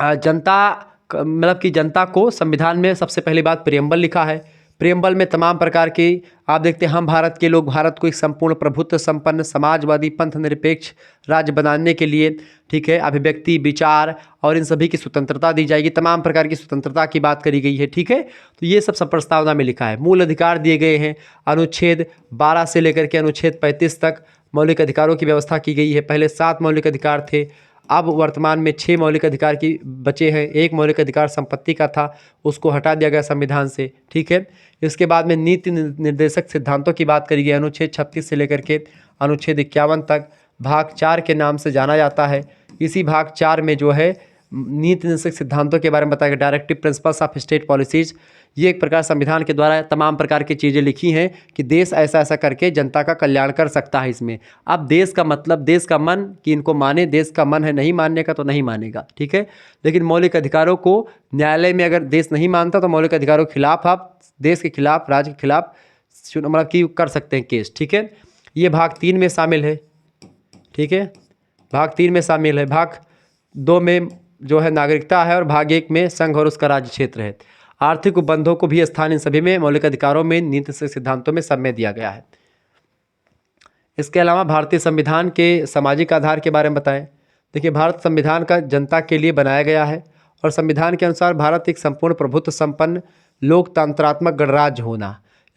जनता को संविधान में सबसे पहली बात प्रियम्बल लिखा है। प्रियम्बल में तमाम प्रकार की आप देखते हैं, हम भारत के लोग भारत को एक संपूर्ण प्रभुत्व संपन्न समाजवादी पंथ निरपेक्ष राज्य बनाने के लिए, ठीक है, अभिव्यक्ति, विचार और इन सभी की स्वतंत्रता दी जाएगी। तमाम प्रकार की स्वतंत्रता की बात करी गई है, ठीक है। तो ये सब प्रस्तावना में लिखा है। मूल अधिकार दिए गए हैं, अनुच्छेद 12 से लेकर के अनुच्छेद 35 तक मौलिक अधिकारों की व्यवस्था की गई है। पहले 7 मौलिक अधिकार थे, अब वर्तमान में 6 मौलिक अधिकार की बचे हैं। एक मौलिक अधिकार संपत्ति का था, उसको हटा दिया गया संविधान से, ठीक है। इसके बाद में नीति निर्देशक सिद्धांतों की बात करी गई, अनुच्छेद 36 से लेकर के अनुच्छेद 51 तक भाग 4 के नाम से जाना जाता है। इसी भाग 4 में जो है नीति निर्देशक सिद्धांतों के बारे में बताया गया, directive principles of state policies. ये एक प्रकार संविधान के द्वारा तमाम प्रकार की चीज़ें लिखी हैं कि देश ऐसा ऐसा करके जनता का कल्याण कर सकता है इसमें। अब देश का मतलब देश का मन कि इनको माने, देश का मन है नहीं मानने का तो नहीं मानेगा, ठीक है। लेकिन मौलिक अधिकारों को न्यायालय में अगर देश नहीं मानता तो मौलिक अधिकारों के खिलाफ आप देश के खिलाफ, राज्य के खिलाफ मतलब कि कर सकते हैं केस, ठीक है। ये भाग 3 में शामिल है, ठीक है, भाग 3 में शामिल है। भाग 2 में जो है नागरिकता है और भाग 1 में संघ और उसका राज्य क्षेत्र है। आर्थिक उपबंधों को भी स्थान इन सभी में मौलिक अधिकारों में नीति से सिद्धांतों में सब में दिया गया है। इसके अलावा भारतीय संविधान के सामाजिक आधार के बारे में बताएं। देखिए भारत संविधान का जनता के लिए बनाया गया है और संविधान के अनुसार भारत एक संपूर्ण प्रभुत्व संपन्न लोकतंत्रात्मक गणराज्य होना,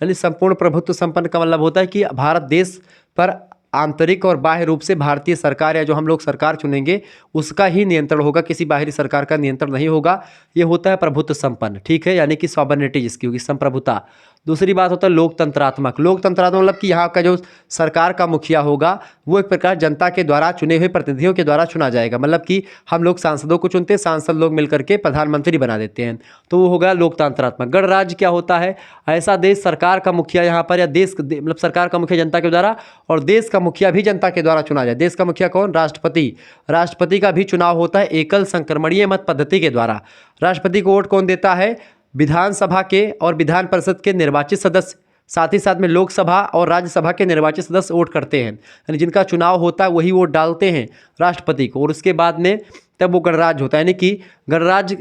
यानी संपूर्ण प्रभुत्व संपन्न का मतलब होता है कि भारत देश पर आंतरिक और बाह्य रूप से भारतीय सरकार या जो हम लोग सरकार चुनेंगे उसका ही नियंत्रण होगा, किसी बाहरी सरकार का नियंत्रण नहीं होगा। ये होता है प्रभुत्व संपन्न, ठीक है, यानी कि सॉवरेनिटी जिसकी होगी, संप्रभुता। दूसरी बात होता है लोकतंत्रात्मक। लोकतंत्रात्मक मतलब कि यहाँ का जो सरकार का मुखिया होगा वो एक प्रकार जनता के द्वारा चुने हुए प्रतिनिधियों के द्वारा चुना जाएगा। मतलब कि हम लोग सांसदों को चुनते हैं, सांसद लोग मिलकर के प्रधानमंत्री बना देते हैं, तो वो होगा लोकतंत्रात्मक। गणराज्य क्या होता है? ऐसा देश सरकार का मुखिया यहाँ पर या देश मतलब सरकार का मुखिया जनता के द्वारा और देश का मुखिया भी जनता के द्वारा चुना जाए। देश का मुखिया कौन? राष्ट्रपति। राष्ट्रपति का भी चुनाव होता है एकल संक्रमणीय मत पद्धति के द्वारा। राष्ट्रपति को वोट कौन देता है? विधानसभा के और विधान परिषद के निर्वाचित सदस्य, साथ ही साथ में लोकसभा और राज्यसभा के निर्वाचित सदस्य वोट करते हैं, यानी जिनका चुनाव होता है वही वोट डालते हैं राष्ट्रपति को। और उसके बाद में तब वो गणराज्य होता है, यानी कि गणराज्य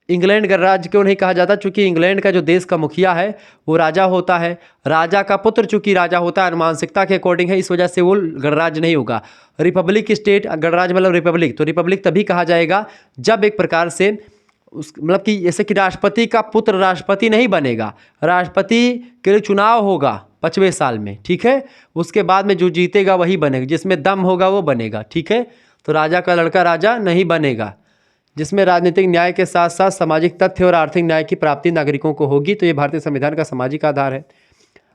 इंग्लैंड गणराज्य क्यों नहीं कहा जाता? चूंकि इंग्लैंड का जो देश का मुखिया है वो राजा होता है, राजा का पुत्र चूंकि राजा होता है अनुमानसिकता के अकॉर्डिंग है, इस वजह से वो गणराज्य नहीं होगा। रिपब्लिक स्टेट, गणराज्य मतलब रिपब्लिक, तो रिपब्लिक तभी कहा जाएगा जब एक प्रकार से उस मतलब कि जैसे कि राष्ट्रपति का पुत्र राष्ट्रपति नहीं बनेगा, राष्ट्रपति के लिए चुनाव होगा 5वें साल में, ठीक है, उसके बाद में जो जीतेगा वही बनेगा, जिसमें दम होगा वो बनेगा, ठीक है। तो राजा का लड़का राजा नहीं बनेगा। जिसमें राजनीतिक न्याय के साथ साथ सामाजिक तथ्य और आर्थिक न्याय की प्राप्ति नागरिकों को होगी। तो ये भारतीय संविधान का सामाजिक आधार है।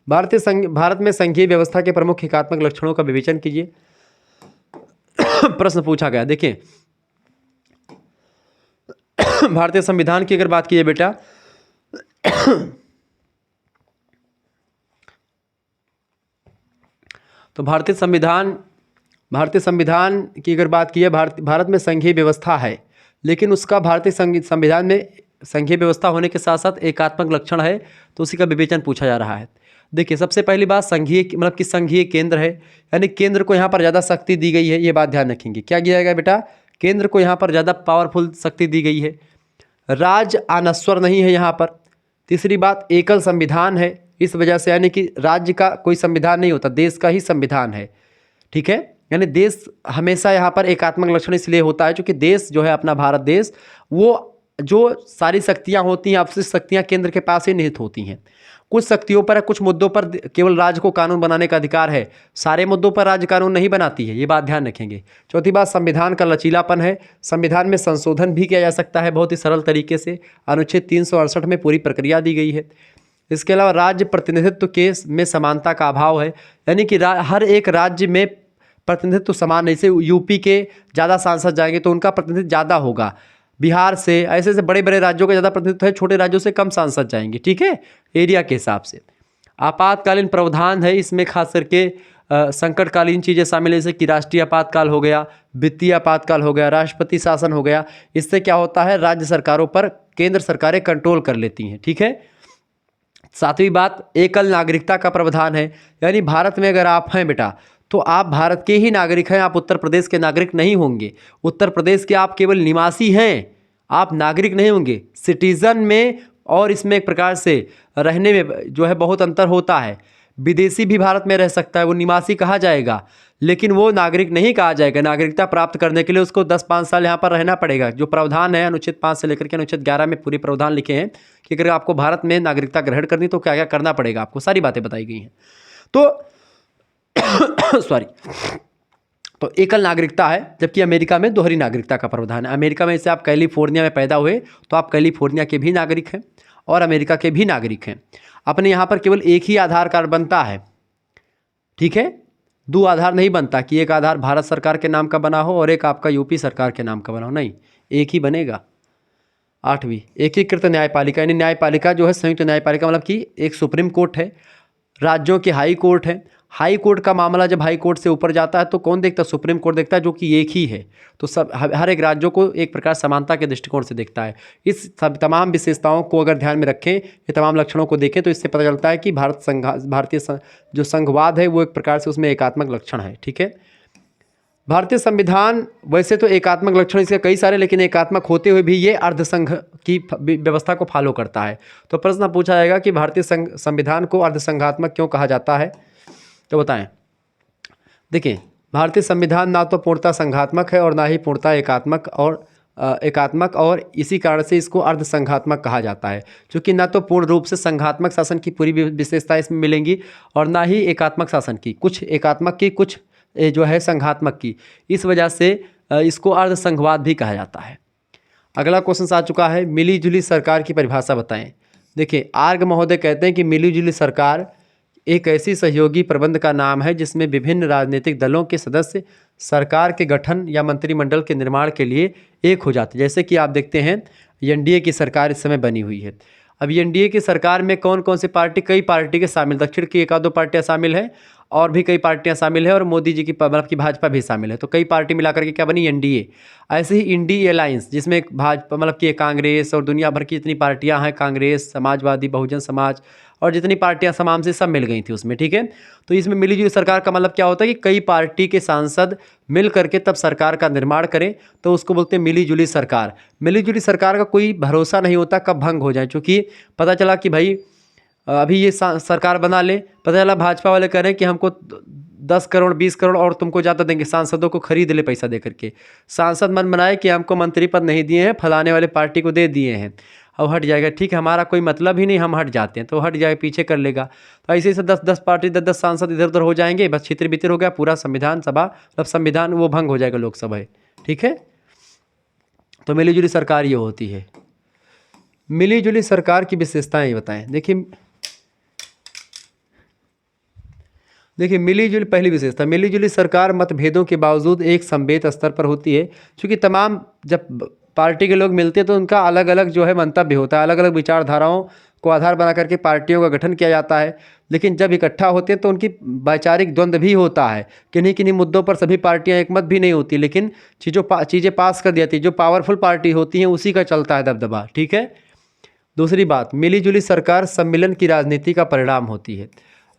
भारत में संघीय व्यवस्था के प्रमुख एकात्मक लक्षणों का विवेचन कीजिए। प्रश्न पूछा गया, देखिए भारतीय संविधान की अगर बात कीजिए बेटा तो भारतीय संविधान की अगर बात की है, भारत में संघीय व्यवस्था है, लेकिन उसका भारतीय संविधान में संघीय व्यवस्था होने के साथ साथ एकात्मक लक्षण है, तो उसी का विवेचन पूछा जा रहा है। देखिए सबसे पहली बात संघीय मतलब कि संघीय केंद्र है, यानी केंद्र को यहाँ पर ज़्यादा शक्ति दी गई है, ये बात ध्यान रखेंगे। क्या किया जाएगा बेटा? केंद्र को यहाँ पर ज़्यादा पावरफुल शक्ति दी गई है। राज्य अनस्वर नहीं है यहाँ पर। तीसरी बात एकल संविधान है, इस वजह से यानी कि राज्य का कोई संविधान नहीं होता, देश का ही संविधान है, ठीक है। यानी देश हमेशा यहाँ पर एकात्मक लक्षण इसलिए होता है क्योंकि देश जो है अपना भारत देश वो जो सारी शक्तियाँ होती हैं, आपसी शक्तियाँ केंद्र के पास ही निहित होती हैं। कुछ शक्तियों पर, कुछ मुद्दों पर केवल राज्य को कानून बनाने का अधिकार है, सारे मुद्दों पर राज्य कानून नहीं बनाती है, ये बात ध्यान रखेंगे। चौथी बात, संविधान का लचीलापन है, संविधान में संशोधन भी किया जा सकता है बहुत ही सरल तरीके से। अनुच्छेद 368 में पूरी प्रक्रिया दी गई है। इसके अलावा राज्य प्रतिनिधित्व के में समानता का अभाव है, यानी कि हर एक राज्य में प्रतिनिधित्व समान है। जैसे यूपी के ज़्यादा सांसद जाएंगे तो उनका प्रतिनिधित्व ज़्यादा होगा, बिहार से, ऐसे ऐसे बड़े बड़े राज्यों का ज़्यादा प्रतिनिधित्व है, छोटे राज्यों से कम सांसद जाएंगे, ठीक है, एरिया के हिसाब से। आपातकालीन प्रावधान है, इसमें खास करके संकटकालीन चीज़ें शामिल है, जैसे कि राष्ट्रीय आपातकाल हो गया, वित्तीय आपातकाल हो गया, राष्ट्रपति शासन हो गया। इससे क्या होता है, राज्य सरकारों पर केंद्र सरकारें कंट्रोल कर लेती हैं, ठीक है। सातवीं बात, एकल नागरिकता का प्रावधान है, यानी भारत में अगर आप हैं बेटा तो आप भारत के ही नागरिक हैं, आप उत्तर प्रदेश के नागरिक नहीं होंगे। उत्तर प्रदेश के आप केवल निवासी हैं, आप नागरिक नहीं होंगे। सिटीज़न में और इसमें एक प्रकार से रहने में जो है बहुत अंतर होता है। विदेशी भी भारत में रह सकता है, वो निवासी कहा जाएगा, लेकिन वो नागरिक नहीं कहा जाएगा। नागरिकता प्राप्त करने के लिए उसको 10-5 साल यहाँ पर रहना पड़ेगा। जो प्रावधान है अनुच्छेद 5 से लेकर के अनुच्छेद 11 में पूरे प्रावधान लिखे हैं कि अगर आपको भारत में नागरिकता ग्रहण करनी तो क्या क्या करना पड़ेगा, आपको सारी बातें बताई गई हैं। तो सॉरी, तो एकल नागरिकता है, जबकि अमेरिका में दोहरी नागरिकता का प्रावधान है। अमेरिका में जैसे आप कैलिफोर्निया में पैदा हुए तो आप कैलिफोर्निया के भी नागरिक हैं और अमेरिका के भी नागरिक हैं। अपने यहाँ पर केवल एक ही आधार कार्ड बनता है, ठीक है, 2 आधार नहीं बनता कि एक आधार भारत सरकार के नाम का बना हो और एक आपका यूपी सरकार के नाम का बना हो, नहीं, एक ही बनेगा। 8वीं, एकीकृत न्यायपालिका, यानी न्यायपालिका जो है संयुक्त न्यायपालिका, मतलब कि एक सुप्रीम कोर्ट है, राज्यों के हाई कोर्ट है। हाई कोर्ट का मामला जब हाई कोर्ट से ऊपर जाता है तो कौन देखता है, सुप्रीम कोर्ट देखता है, जो कि एक ही है। तो सब हर एक राज्यों को एक प्रकार समानता के दृष्टिकोण से देखता है। इस सब तमाम विशेषताओं को अगर ध्यान में रखें, ये तमाम लक्षणों को देखें, तो इससे पता चलता है कि भारतीय जो संघवाद है वो एक प्रकार से उसमें एकात्मक लक्षण है, ठीक है। भारतीय संविधान वैसे तो एकात्मक लक्षण इसके कई सारे, लेकिन एकात्मक होते हुए भी ये अर्धसंघ की व्यवस्था को फॉलो करता है। तो प्रश्न पूछा जाएगा कि भारतीय संविधान को अर्धसंघात्मक क्यों कहा जाता है, तो बताएं। देखिए, भारतीय संविधान ना तो पूर्णतः संघात्मक है और ना ही पूर्णतः एकात्मक, और इसी कारण से इसको अर्धसंघात्मक कहा जाता है, क्योंकि ना तो पूर्ण रूप से संघात्मक शासन की पूरी विशेषताएं इसमें मिलेंगी और ना ही एकात्मक शासन की, कुछ एकात्मक की, कुछ जो है संघात्मक की। इस वजह से इसको अर्धसंघवाद भी कहा जाता है। अगला क्वेश्चन आ चुका है, मिली जुली सरकार की परिभाषा बताएं। देखिए, आर्ग महोदय कहते हैं कि मिली जुली सरकार एक ऐसी सहयोगी प्रबंध का नाम है जिसमें विभिन्न राजनीतिक दलों के सदस्य सरकार के गठन या मंत्रिमंडल के निर्माण के लिए एक हो जाते हैं। जैसे कि आप देखते हैं एनडीए की सरकार इस समय बनी हुई है। अब एनडीए की सरकार में कौन कौन सी पार्टी, कई पार्टी के शामिल, दक्षिण की 1-2 पार्टियां शामिल हैं और भी कई पार्टियां शामिल है, और मोदी जी की मतलब की भाजपा भी शामिल है। तो कई पार्टी मिलाकर के क्या बनी, एनडीए। ऐसे ही इंडी अलायंस, जिसमें भाजपा मतलब कि कांग्रेस और दुनिया भर की जितनी पार्टियां हैं, कांग्रेस, समाजवादी, बहुजन समाज और जितनी पार्टियां तमाम से सब मिल गई थी उसमें, ठीक है। तो इसमें मिलीजुली सरकार का मतलब क्या होता है कि कई पार्टी के सांसद मिल करके तब सरकार का निर्माण करें, तो उसको बोलते हैं मिलीजुली सरकार। मिलीजुली सरकार का कोई भरोसा नहीं होता कब भंग हो जाए, क्योंकि पता चला कि भाई अभी ये सरकार बना ले, पता चला भाजपा वाले कह रहे हैं कि हमको 10 करोड़ 20 करोड़ और तुमको ज़्यादा देंगे, सांसदों को खरीद ले पैसा दे करके। सांसद मन बनाए कि हमको मंत्री पद नहीं दिए हैं, फलाने वाले पार्टी को दे दिए हैं, अब हट जाएगा, ठीक है, हमारा कोई मतलब ही नहीं, हम हट जाते हैं, तो हट जाएगा, पीछे कर लेगा। तो ऐसे से 10-10 पार्टी 10-10 सांसद इधर उधर हो जाएंगे, बस छितर बितर हो गया पूरा संविधान सभा, मतलब संविधान वो भंग हो जाएगा, लोकसभा है, ठीक है। तो मिलीजुली सरकार ये होती है। मिलीजुली सरकार की विशेषताएं ये बताएं। देखिए मिलीजुली, पहली विशेषता, मिलीजुली सरकार मतभेदों के बावजूद एक संवेद स्तर पर होती है, क्योंकि तमाम जब पार्टी के लोग मिलते हैं तो उनका अलग अलग जो है मंतव्य होता है, अलग अलग विचारधाराओं को आधार बना करके पार्टियों का गठन किया जाता है। लेकिन जब इकट्ठा होते हैं तो उनकी वैचारिक द्वंद्व भी होता है, किन्हीं किन्हीं मुद्दों पर सभी पार्टियां एकमत भी नहीं होती, लेकिन चीज़ें पास कर दी जाती है, जो पावरफुल पार्टी होती हैं उसी का चलता है दबदबा, ठीक है। दूसरी बात, मिलीजुली सरकार सम्मिलन की राजनीति का परिणाम होती है।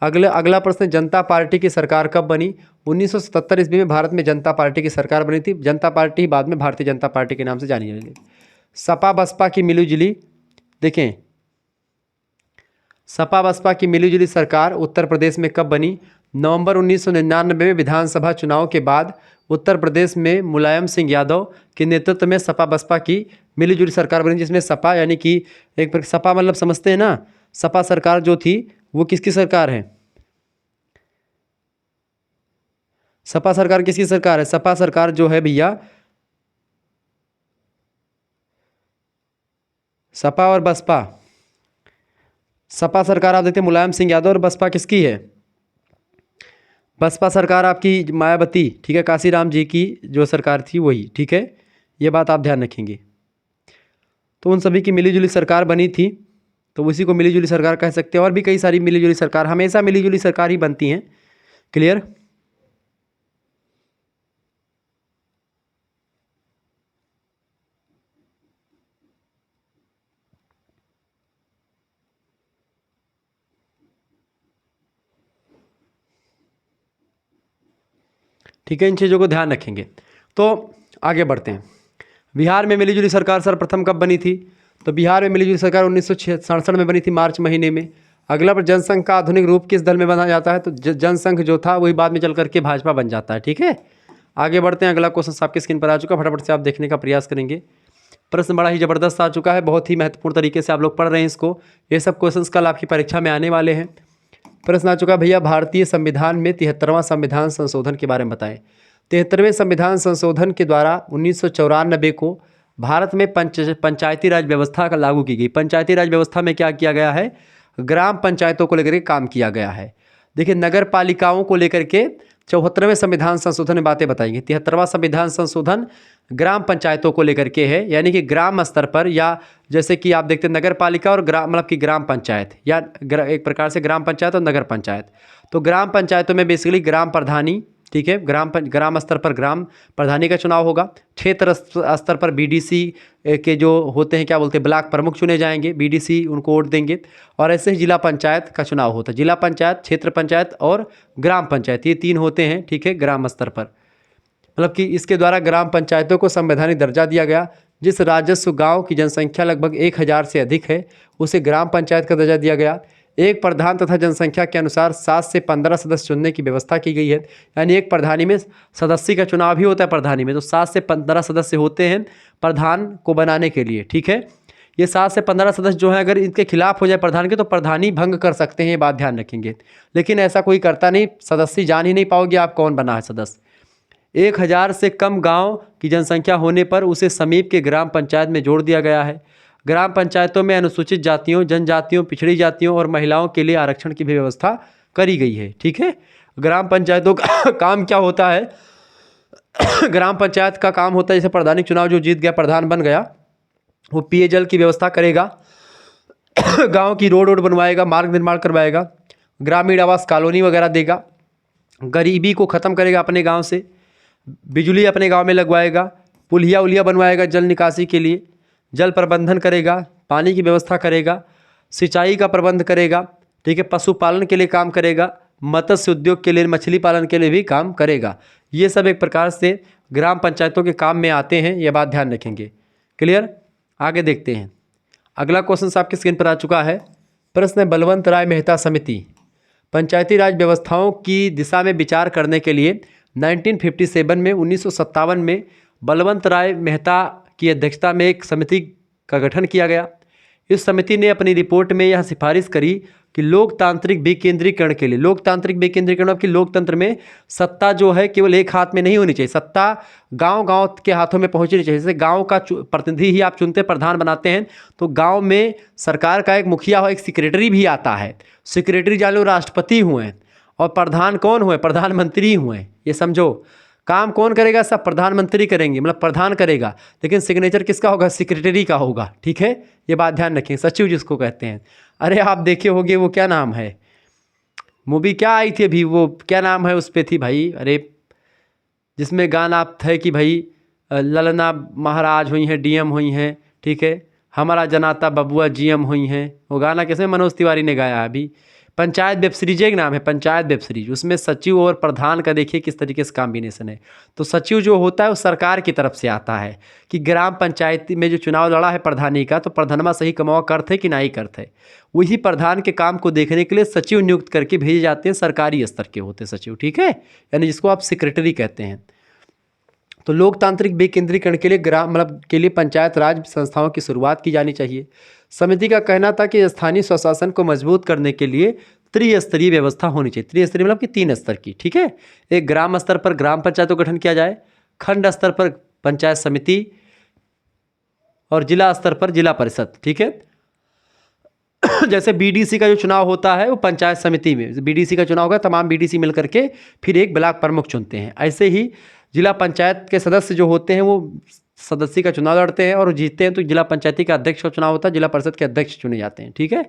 अगला प्रश्न, जनता पार्टी की सरकार कब बनी? 1977 ईस्वी में भारत में जनता पार्टी की सरकार बनी थी। जनता पार्टी बाद में भारतीय जनता पार्टी के नाम से जानी जाने लगी। सपा बसपा की मिलीजुली, देखें सपा बसपा की मिलीजुली सरकार उत्तर प्रदेश में कब बनी? नवंबर 1999 में विधानसभा चुनाव के बाद उत्तर प्रदेश में मुलायम सिंह यादव के नेतृत्व में सपा बसपा की मिलीजुली सरकार बनी जिसमें सपा यानी कि सपा मतलब समझते हैं ना, सपा सरकार जो थी वो किसकी सरकार है? सपा सरकार किसकी सरकार है? सपा सरकार जो है भैया, सपा और बसपा, सपा सरकार आप देखते हैं मुलायम सिंह यादव, और बसपा किसकी है? बसपा सरकार आपकी मायावती, ठीक है, काशीराम जी की जो सरकार थी वही, ठीक है, ये बात आप ध्यान रखेंगे। तो उन सभी की मिलीजुली सरकार बनी थी, तो उसी को मिलीजुली सरकार कह सकते हैं। और भी कई सारी मिलीजुली सरकार, हमेशा मिलीजुली सरकार ही बनती हैं। क्लियर? ठीक है, इन चीज़ों को ध्यान रखेंगे। तो आगे बढ़ते हैं। बिहार में मिलीजुली सरकार सर्वप्रथम कब बनी थी? तो बिहार में मिलीजुली सरकार 1967 में बनी थी, मार्च महीने में। अगला पर जनसंघ का आधुनिक रूप किस दल में बना जाता है? तो जनसंघ जो था वही बाद में चल करके भाजपा बन जाता है। ठीक है, आगे बढ़ते हैं। अगला क्वेश्चन आपकी स्क्रीन पर आ चुका, फटाफट से आप देखने का प्रयास करेंगे। प्रश्न बड़ा ही ज़बरदस्त आ चुका है, बहुत ही महत्वपूर्ण तरीके से आप लोग पढ़ रहे हैं इसको। ये सब क्वेश्चंस कल आपकी परीक्षा में आने वाले हैं। प्रश्न आ चुका भैया, भारतीय संविधान में 73वां संविधान संशोधन के बारे में बताएं। 73वें संविधान संशोधन के द्वारा 1994 को भारत में पंचायती राज व्यवस्था का लागू की गई। पंचायती राज व्यवस्था में क्या किया गया है? ग्राम पंचायतों को लेकर के काम किया गया है। देखिए, नगर पालिकाओं को लेकर के 74वें संविधान संशोधन में बातें बताएंगे। 73वां संविधान संशोधन ग्राम पंचायतों को लेकर के है, यानी कि ग्राम स्तर पर, या जैसे कि आप देखते हैं नगर पालिका और ग्राम मतलब कि ग्राम पंचायत, या एक प्रकार से ग्राम पंचायत और नगर पंचायत। तो ग्राम पंचायतों में बेसिकली ग्राम प्रधानी, ठीक है, ग्राम स्तर पर ग्राम प्रधानी का चुनाव होगा। क्षेत्र स्तर पर बीडीसी के जो होते हैं, क्या बोलते हैं, ब्लॉक प्रमुख चुने जाएंगे, बीडीसी उनको वोट देंगे। और ऐसे ही जिला पंचायत का चुनाव होता है। जिला पंचायत, क्षेत्र पंचायत और ग्राम पंचायत, ये 3 होते हैं, ठीक है, ग्राम स्तर पर। मतलब कि इसके द्वारा ग्राम पंचायतों को संवैधानिक दर्जा दिया गया। जिस राजस्व गांव की जनसंख्या लगभग 1000 से अधिक है उसे ग्राम पंचायत का दर्जा दिया गया। एक प्रधान तथा जनसंख्या के अनुसार 7 से 15 सदस्य चुनने की व्यवस्था की गई है। यानी एक प्रधानी में सदस्य का चुनाव भी होता है। प्रधानी में तो 7 से 15 सदस्य होते हैं प्रधान को बनाने के लिए। ठीक है, ये 7 से 15 सदस्य जो हैं, अगर इनके खिलाफ हो जाए प्रधान के तो प्रधानी भंग कर सकते हैं, ये बात ध्यान रखेंगे। लेकिन ऐसा कोई करता नहीं, सदस्य जान ही नहीं पाओगे आप कौन बना है सदस्य। 1000 से कम गांव की जनसंख्या होने पर उसे समीप के ग्राम पंचायत में जोड़ दिया गया है। ग्राम पंचायतों में अनुसूचित जातियों, जनजातियों, पिछड़ी जातियों और महिलाओं के लिए आरक्षण की भी व्यवस्था करी गई है। ठीक है, ग्राम पंचायतों का काम क्या होता है? ग्राम पंचायत का काम होता है, जैसे प्रधानी चुनाव जो जीत गया, प्रधान बन गया, वो पेयजल की व्यवस्था करेगा, गांव की रोड बनवाएगा, मार्ग निर्माण करवाएगा, ग्रामीण आवास कॉलोनी वगैरह देगा, गरीबी को ख़त्म करेगा अपने गांव से, बिजली अपने गांव में लगवाएगा, पुलिया उलिया बनवाएगा जल निकासी के लिए, जल प्रबंधन करेगा, पानी की व्यवस्था करेगा, सिंचाई का प्रबंध करेगा, ठीक है, पशुपालन के लिए काम करेगा, मत्स्य उद्योग के लिए, मछली पालन के लिए भी काम करेगा। ये सब एक प्रकार से ग्राम पंचायतों के काम में आते हैं, ये बात ध्यान रखेंगे। क्लियर? आगे देखते हैं। अगला क्वेश्चन आपके स्क्रीन पर आ चुका है। प्रश्न है, बलवंत राय मेहता समिति पंचायती राज व्यवस्थाओं की दिशा में विचार करने के लिए 1957 में 1957 में बलवंत राय मेहता की अध्यक्षता में एक समिति का गठन किया गया। इस समिति ने अपनी रिपोर्ट में यह सिफारिश करी कि लोकतांत्रिक विकेंद्रीकरण के लिए, लोकतांत्रिक विकेंद्रीकरण मतलब कि लोकतंत्र में सत्ता जो है केवल एक हाथ में नहीं होनी चाहिए, सत्ता गांव-गांव के हाथों में पहुंचनी चाहिए। जैसे गांव का प्रतिनिधि ही आप चुनते, प्रधान बनाते हैं, तो गांव में सरकार का एक मुखिया हो, एक सेक्रेटरी भी आता है। सेक्रेटरी जान लो राष्ट्रपति हुए, और प्रधान कौन हुए? प्रधानमंत्री हुए। ये समझो, काम कौन करेगा? सब प्रधानमंत्री करेंगे, मतलब प्रधान करेगा, लेकिन सिग्नेचर किसका होगा? सेक्रेटरी का होगा। ठीक है, ये बात ध्यान रखें, सचिव जिसको कहते हैं। अरे आप देखे होंगे, वो क्या नाम है, मूवी क्या आई थी अभी, वो क्या नाम है उस पे थी भाई, अरे जिसमें गाना था कि भाई ललना महाराज हुई हैं, डीएम हुई हैं, ठीक है, हमारा जनाता बबुआ जीएम हुई हैं। वो गाना किसमें? मनोज तिवारी ने गाया है अभी। पंचायत वेब सीरीज एक नाम है, पंचायत वेब सीरीज, उसमें सचिव और प्रधान का देखिए किस तरीके से कॉम्बिनेशन है। तो सचिव जो होता है वो सरकार की तरफ से आता है कि ग्राम पंचायत में जो चुनाव लड़ा है प्रधानी का, तो प्रधानमा सही कमावा करते कि नहीं करते, वही प्रधान के काम को देखने के लिए सचिव नियुक्त करके भेजे जाते हैं, सरकारी स्तर के होते सचिव। ठीक है, यानी जिसको आप सेक्रेटरी कहते हैं। तो लोकतांत्रिक विकेंद्रीकरण के लिए के लिए पंचायत राज संस्थाओं की शुरुआत की जानी चाहिए। समिति का कहना था कि स्थानीय स्वशासन को मजबूत करने के लिए त्रिस्तरीय व्यवस्था होनी चाहिए। त्रिस्तरीय मतलब कि 3 स्तर की, ठीक है। एक ग्राम स्तर पर ग्राम पंचायतों का गठन किया जाए, खंड स्तर पर पंचायत समिति और जिला स्तर पर जिला परिषद, ठीक है। जैसे बीडीसी का जो चुनाव होता है वो पंचायत समिति में बीडीसी का चुनाव होगा, तमाम बीडीसी मिल करके फिर एक ब्लॉक प्रमुख चुनते हैं। ऐसे ही जिला पंचायत के सदस्य जो होते हैं वो सदस्य का चुनाव लड़ते हैं और जीतते हैं तो जिला पंचायती का अध्यक्ष का चुनाव होता है, जिला परिषद के अध्यक्ष चुने जाते हैं, ठीक है।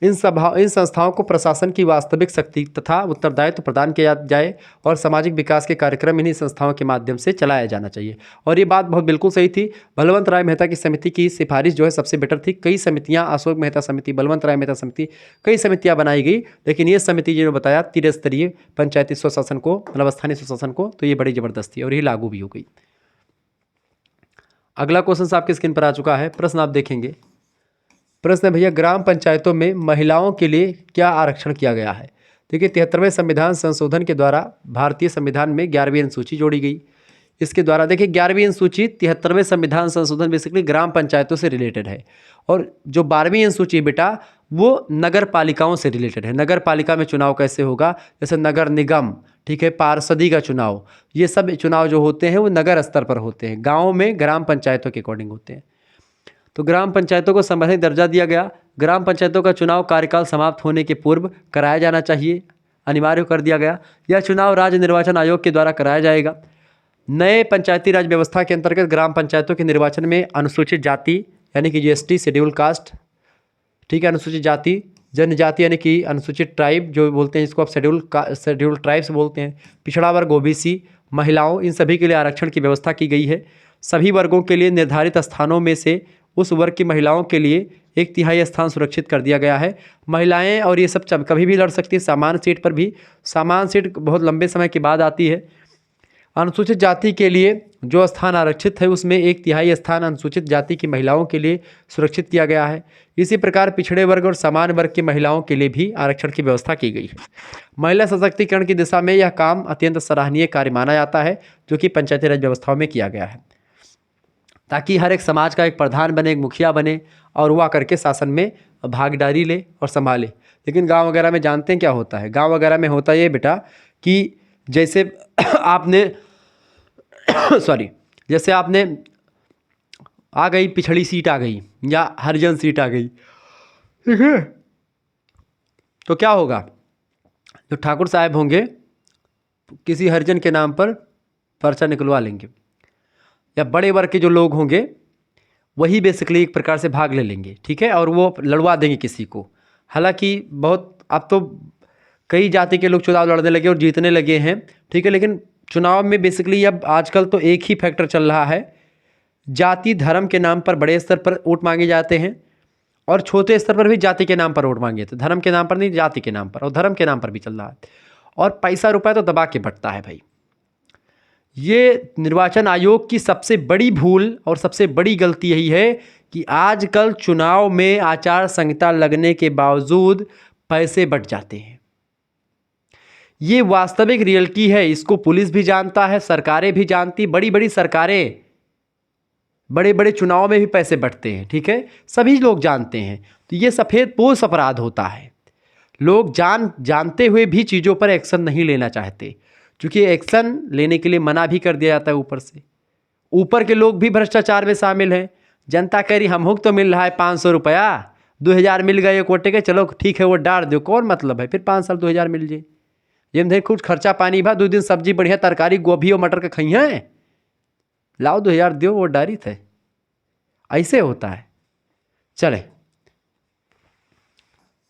इन संस्थाओं को प्रशासन की वास्तविक शक्ति तथा उत्तरदायित्व प्रदान किया जाए और सामाजिक विकास के कार्यक्रम इन्हीं संस्थाओं के माध्यम से चलाया जाना चाहिए। और ये बात बहुत बिल्कुल सही थी। बलवंत राय मेहता की समिति की सिफारिश जो है सबसे बेटर थी। कई समितियां, अशोक मेहता समिति, बलवंत राय मेहता समिति, कई समितियां बनाई गई, लेकिन ये समिति जो बताया त्रिस्तरीय पंचायती स्वशासन को, मतलब स्थानीय स्वशासन को, तो ये बड़ी जबरदस्त थी और ये लागू भी हो गई। अगला क्वेश्चन आपकी स्क्रीन पर आ चुका है, प्रश्न आप देखेंगे। प्रश्न है भैया, ग्राम पंचायतों में महिलाओं के लिए क्या आरक्षण किया गया है? देखिए 73वें संविधान संशोधन के द्वारा भारतीय संविधान में 11वीं अनुसूची जोड़ी गई। इसके द्वारा देखिए 11वीं अनुसूची 73वें संविधान संशोधन बेसिकली ग्राम पंचायतों से रिलेटेड है, और जो 12वीं अनुसूची बेटा वो नगर पालिकाओं से रिलेटेड है। नगर पालिका में चुनाव कैसे होगा, जैसे नगर निगम, ठीक है, पार्षदी का चुनाव, ये सब चुनाव जो होते हैं वो नगर स्तर पर होते हैं, गाँव में ग्राम पंचायतों के अकॉर्डिंग होते हैं। तो ग्राम पंचायतों को संवैधानिक दर्जा दिया गया। ग्राम पंचायतों का चुनाव कार्यकाल समाप्त होने के पूर्व कराया जाना चाहिए, अनिवार्य कर दिया गया। यह चुनाव राज्य निर्वाचन आयोग के द्वारा कराया जाएगा। नए पंचायती राज व्यवस्था के अंतर्गत ग्राम पंचायतों के निर्वाचन में अनुसूचित जाति यानी कि जीएसटी, शेड्यूल कास्ट, ठीक है, अनुसूचित जाति, जनजाति यानी कि अनुसूचित ट्राइब जो बोलते हैं, इसको आप शेड्यूल ट्राइब्स बोलते हैं, पिछड़ा वर्ग ओबीसी, महिलाओं, इन सभी के लिए आरक्षण की व्यवस्था की गई है। सभी वर्गों के लिए निर्धारित स्थानों में से उस वर्ग की महिलाओं के लिए 1/3 स्थान सुरक्षित कर दिया गया है। महिलाएं और ये सब कभी भी लड़ सकती है, सामान्य सीट पर भी। सामान्य सीट बहुत लंबे समय के बाद आती है। अनुसूचित जाति के लिए जो स्थान आरक्षित है उसमें 1/3 स्थान अनुसूचित जाति की महिलाओं के लिए सुरक्षित किया गया है। इसी प्रकार पिछड़े वर्ग और सामान्य वर्ग की महिलाओं के लिए भी आरक्षण की व्यवस्था की गई है। महिला सशक्तिकरण की दिशा में यह काम अत्यंत सराहनीय कार्य माना जाता है जो कि पंचायती राज व्यवस्थाओं में किया गया है, ताकि हर एक समाज का एक प्रधान बने, एक मुखिया बने और वो आकर के शासन में भागीदारी ले और संभाले। लेकिन गांव वगैरह में जानते हैं क्या होता है? गांव वगैरह में होता ये बेटा कि जैसे आपने जैसे आपने आ गई पिछड़ी सीट आ गई या हरिजन सीट आ गई, ठीक है, तो क्या होगा? जो ठाकुर साहब होंगे किसी हरिजन के नाम पर पर्चा निकलवा लेंगे, या बड़े वर्ग के जो लोग होंगे वही बेसिकली एक प्रकार से भाग ले लेंगे, ठीक है, और वो लड़वा देंगे किसी को। हालांकि बहुत अब तो कई जाति के लोग चुनाव लड़ने लगे और जीतने लगे हैं, ठीक है, लेकिन चुनाव में बेसिकली अब आजकल तो एक ही फैक्टर चल रहा है, जाति धर्म के नाम पर बड़े स्तर पर वोट मांगे जाते हैं और छोटे स्तर पर भी जाति के नाम पर वोट मांगे जाते हैं। धर्म के नाम पर नहीं, जाति के नाम पर और धर्म के नाम पर भी चल रहा है, और पैसा रुपया तो दबा के बंटता है भाई। ये निर्वाचन आयोग की सबसे बड़ी भूल और सबसे बड़ी गलती यही है कि आजकल चुनाव में आचार संहिता लगने के बावजूद पैसे बट जाते हैं। ये वास्तविक रियलिटी है, इसको पुलिस भी जानता है, सरकारें भी जानती, बड़ी बड़ी सरकारें बड़े बड़े चुनाव में भी पैसे बटते हैं, ठीक है, सभी लोग जानते हैं। तो ये सफ़ेदपोश अपराध होता है। लोग जानते हुए भी चीज़ों पर एक्शन नहीं लेना चाहते, क्योंकि एक्शन लेने के लिए मना भी कर दिया जाता है ऊपर से। ऊपर के लोग भी भ्रष्टाचार में शामिल हैं। जनता कह रही हमको तो मिल रहा है 500 रुपया, 2000 मिल गए कोटे के, चलो ठीक है वो डाल दो, कौन मतलब है फिर 5 साल 2000 मिल जाए। ये नहीं कुछ खर्चा पानी भा 2 दिन सब्जी बढ़िया तरकारी गोभी और मटर का खई है, लाओ 2000 दो वो डारी थे। ऐसे होता है। चले,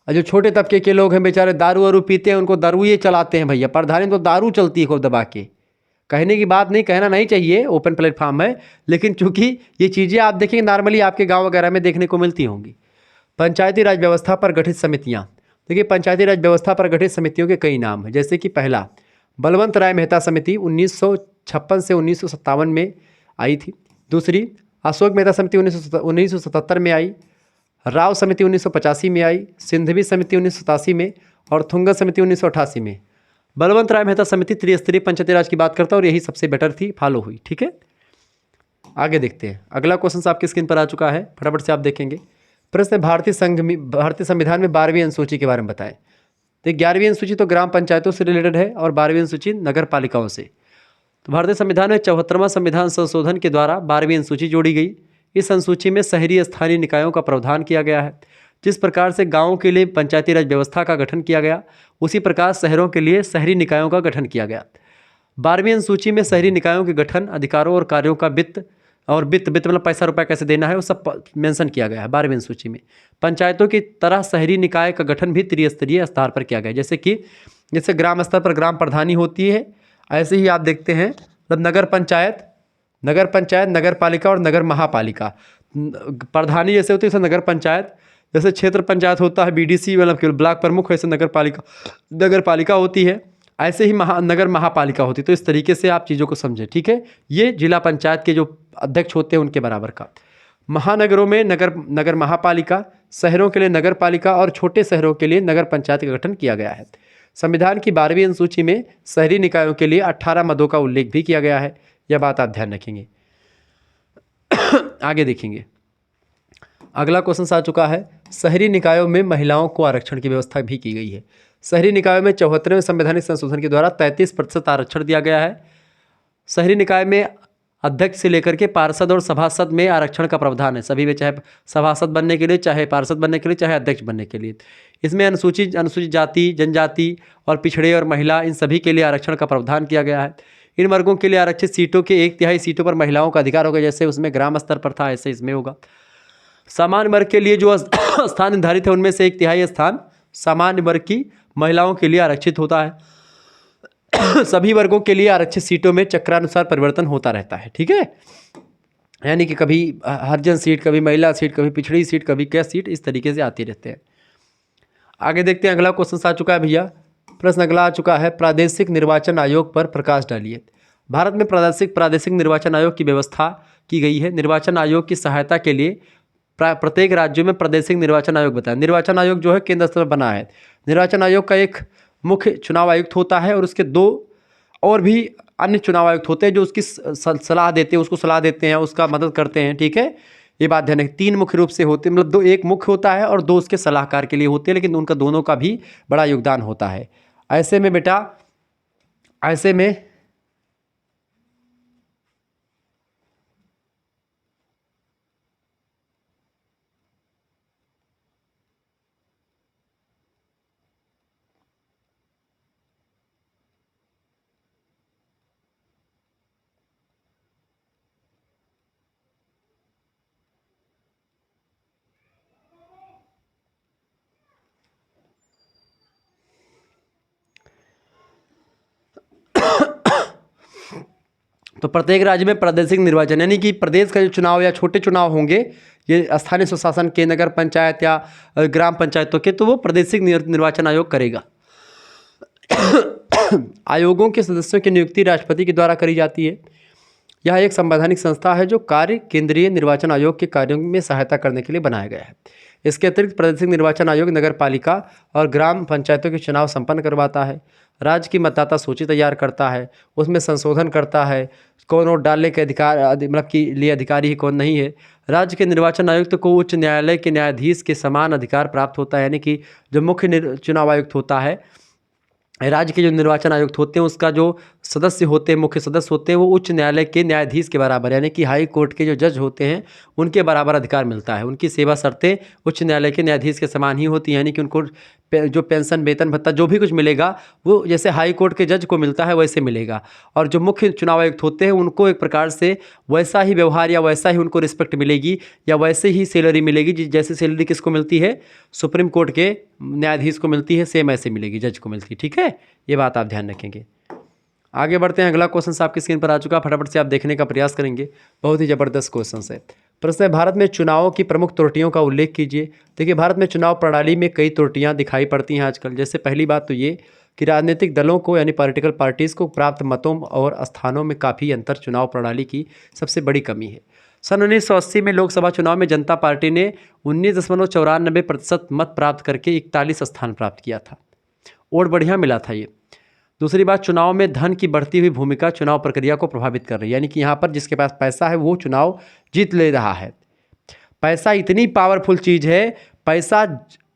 और जो छोटे तबके के लोग हैं बेचारे दारू वारू पीते हैं, उनको दारू ये चलाते हैं भैया। प्रधानी तो दारू चलती है खूब दबा के। कहने की बात नहीं, कहना नहीं चाहिए, ओपन प्लेटफॉर्म है, लेकिन चूंकि ये चीज़ें आप देखेंगे नॉर्मली आपके गांव वगैरह में देखने को मिलती होंगी। पंचायती राज व्यवस्था पर गठित समितियां, देखिए पंचायती राज व्यवस्था पर गठित समितियों के कई नाम हैं, जैसे कि पहला बलवंत राय मेहता समिति 1956 से 1957 में आई थी। दूसरी अशोक मेहता समिति 1977 में आई। राव समिति 1985 में आई। सिंधवी समिति 1987 में और थुंगा समिति 1988 में। बलवंत राय मेहता समिति त्रिस्तरीय पंचायती राज की बात करता है और यही सबसे बेटर थी, फॉलो हुई। ठीक है, आगे देखते हैं। अगला क्वेश्चन आपकी स्क्रीन पर आ चुका है, फटाफट से आप देखेंगे। प्रश्न है, भारतीय संविधान में 12वीं अनुसूची के बारे में बताएं। तो 11वीं अनुसूची तो ग्राम पंचायतों से रिलेटेड है और 12वीं अनुसूची नगर पालिकाओं से। तो भारतीय संविधान में 74वां संविधान संशोधन के द्वारा 12वीं अनुसूची जोड़ी गई। इस अनुसूची में शहरी स्थानीय निकायों का प्रावधान किया गया है। जिस प्रकार से गाँवों के लिए पंचायती राज व्यवस्था का गठन किया गया, उसी प्रकार शहरों के लिए शहरी निकायों का गठन किया गया। 12वीं अनुसूची में शहरी निकायों के गठन, अधिकारों और कार्यों का वित्त मतलब पैसा रुपया कैसे देना है, वो सब मेंशन किया गया है 12वीं अनुसूची में। पंचायतों की तरह शहरी निकाय का गठन भी त्रिस्तरीय स्तर पर किया गया, जैसे ग्राम स्तर पर ग्राम प्रधानी होती है, ऐसे ही आप देखते हैं मतलब नगर पंचायत, नगर पालिका और नगर महापालिका। प्रधानी जैसे होती है जैसे नगर पंचायत, जैसे क्षेत्र पंचायत होता है बीडीसी मतलब ब्लॉक प्रमुख, वैसे नगर पालिका होती है, ऐसे ही नगर महापालिका होती है। तो इस तरीके से आप चीज़ों को समझें। ठीक है, ये जिला पंचायत के जो अध्यक्ष होते हैं उनके बराबर का। महानगरों में नगर महापालिका, शहरों के लिए नगर पालिका और छोटे शहरों के लिए नगर पंचायत का गठन किया गया है। संविधान की 12वीं अनुसूची में शहरी निकायों के लिए 18 मदों का उल्लेख भी किया गया है। यह बात आप ध्यान रखेंगे। आगे देखेंगे, अगला क्वेश्चन आ चुका है, शहरी निकायों में महिलाओं को आरक्षण की व्यवस्था भी की गई है। शहरी निकायों में 74वें संवैधानिक संशोधन के द्वारा 33% आरक्षण दिया गया है। शहरी निकाय में अध्यक्ष से लेकर के पार्षद और सभासद में आरक्षण का प्रावधान है, सभी में, चाहे सभासद बनने के लिए, चाहे पार्षद बनने के लिए, चाहे अध्यक्ष बनने के लिए। इसमें अनुसूचित जाति, जनजाति और पिछड़े और महिला, इन सभी के लिए आरक्षण का प्रावधान किया गया है। इन वर्गों के लिए आरक्षित सीटों के 1/3 सीटों पर महिलाओं का अधिकार होगा, जैसे उसमें ग्राम स्तर पर था ऐसे इसमें होगा। सामान्य वर्ग के लिए जो स्थान निर्धारित है उनमें से 1/3 स्थान सामान्य वर्ग की महिलाओं के लिए आरक्षित होता है। सभी वर्गों के लिए आरक्षित सीटों में चक्रानुसार परिवर्तन होता रहता है। ठीक है, यानी कि कभी हरिजन सीट, कभी महिला सीट, कभी पिछड़ी सीट, कभी क्या सीट, इस तरीके से आते रहते हैं। आगे देखते हैं, अगला क्वेश्चन आ चुका है भैया। प्रश्न अगला आ चुका है, प्रादेशिक निर्वाचन आयोग पर प्रकाश डालिए। भारत में प्रादेशिक निर्वाचन आयोग की व्यवस्था की गई है। निर्वाचन आयोग की सहायता के लिए प्रत्येक राज्यों में प्रादेशिक निर्वाचन आयोग बताएं। निर्वाचन आयोग जो है केंद्र स्तर पर बना है। निर्वाचन आयोग का एक मुख्य चुनाव आयुक्त होता है और उसके 2 और भी अन्य चुनाव आयुक्त होते हैं जो उसकी सलाह देते हैं, उसको सलाह देते हैं, उसका मदद करते हैं। ठीक है, ये बात ध्यान रखें। 3 मुख्य रूप से होते हैं, मतलब 2, एक मुख्य होता है और 2 उसके सलाहकार के लिए होते हैं, लेकिन उनका दोनों का भी बड़ा योगदान होता है। ऐसे में बेटा, ऐसे में तो प्रत्येक राज्य में प्रादेशिक निर्वाचन, यानी कि प्रदेश का जो चुनाव या छोटे चुनाव होंगे, ये स्थानीय स्वशासन के, नगर पंचायत या ग्राम पंचायतों के, तो वो प्रादेशिक निर्वाचन आयोग करेगा। आयोगों के सदस्यों की नियुक्ति राष्ट्रपति के द्वारा करी जाती है। यह एक संवैधानिक संस्था है जो कार्य केंद्रीय निर्वाचन आयोग के कार्यों में सहायता करने के लिए बनाया गया है। इसके अतिरिक्त प्रादेशिक निर्वाचन आयोग नगर पालिका और ग्राम पंचायतों के चुनाव संपन्न करवाता है। राज्य की मतदाता सूची तैयार करता है, उसमें संशोधन करता है, कौन वोट डालने के अधिकार मतलब के लिए अधिकारी है, कौन नहीं है। राज्य के निर्वाचन आयुक्त को उच्च न्यायालय के न्यायाधीश के समान अधिकार प्राप्त होता है, यानी कि जो मुख्य चुनाव आयुक्त होता है, राज्य के जो निर्वाचन आयुक्त होते हैं उसका जो सदस्य होते हैं, मुख्य सदस्य होते हैं, वो उच्च न्यायालय के न्यायाधीश के बराबर, यानी कि हाई कोर्ट के जो जज होते हैं उनके बराबर अधिकार मिलता है। उनकी सेवा शर्तें उच्च न्यायालय के न्यायाधीश के समान ही होती हैं, यानी कि उनको जो पेंशन, वेतन भत्ता जो भी कुछ मिलेगा वो जैसे हाई कोर्ट के जज को मिलता है वैसे मिलेगा। और जो मुख्य चुनाव आयुक्त होते हैं उनको एक प्रकार से वैसा ही व्यवहार या वैसा ही उनको रिस्पेक्ट मिलेगी या वैसे ही सैलरी मिलेगी जैसे सैलरी किसको मिलती है, सुप्रीम कोर्ट के न्यायाधीश को मिलती है, सेम ऐसे मिलेगी जज को मिलती है। ठीक है, ये बात आप ध्यान रखेंगे। आगे बढ़ते हैं, अगला क्वेश्चन आपकी स्क्रीन पर आ चुका, फटाफट से आप देखने का प्रयास करेंगे। बहुत ही ज़बरदस्त क्वेश्चन है। प्रश्न है, भारत में चुनावों की प्रमुख त्रुटियों का उल्लेख कीजिए। देखिए, भारत में चुनाव प्रणाली में कई त्रुटियां दिखाई पड़ती हैं आजकल। जैसे पहली बात तो ये कि राजनीतिक दलों को यानी पॉलिटिकल पार्टीज़ को प्राप्त मतों और स्थानों में काफ़ी अंतर चुनाव प्रणाली की सबसे बड़ी कमी है। सन 1980 में लोकसभा चुनाव में जनता पार्टी ने 19.94% मत प्राप्त करके 41 स्थान प्राप्त किया था। वोट बढ़िया मिला था ये। दूसरी बात, चुनाव में धन की बढ़ती हुई भूमिका चुनाव प्रक्रिया को प्रभावित कर रही है, यानी कि यहाँ पर जिसके पास पैसा है वो चुनाव जीत ले रहा है। पैसा इतनी पावरफुल चीज़ है, पैसा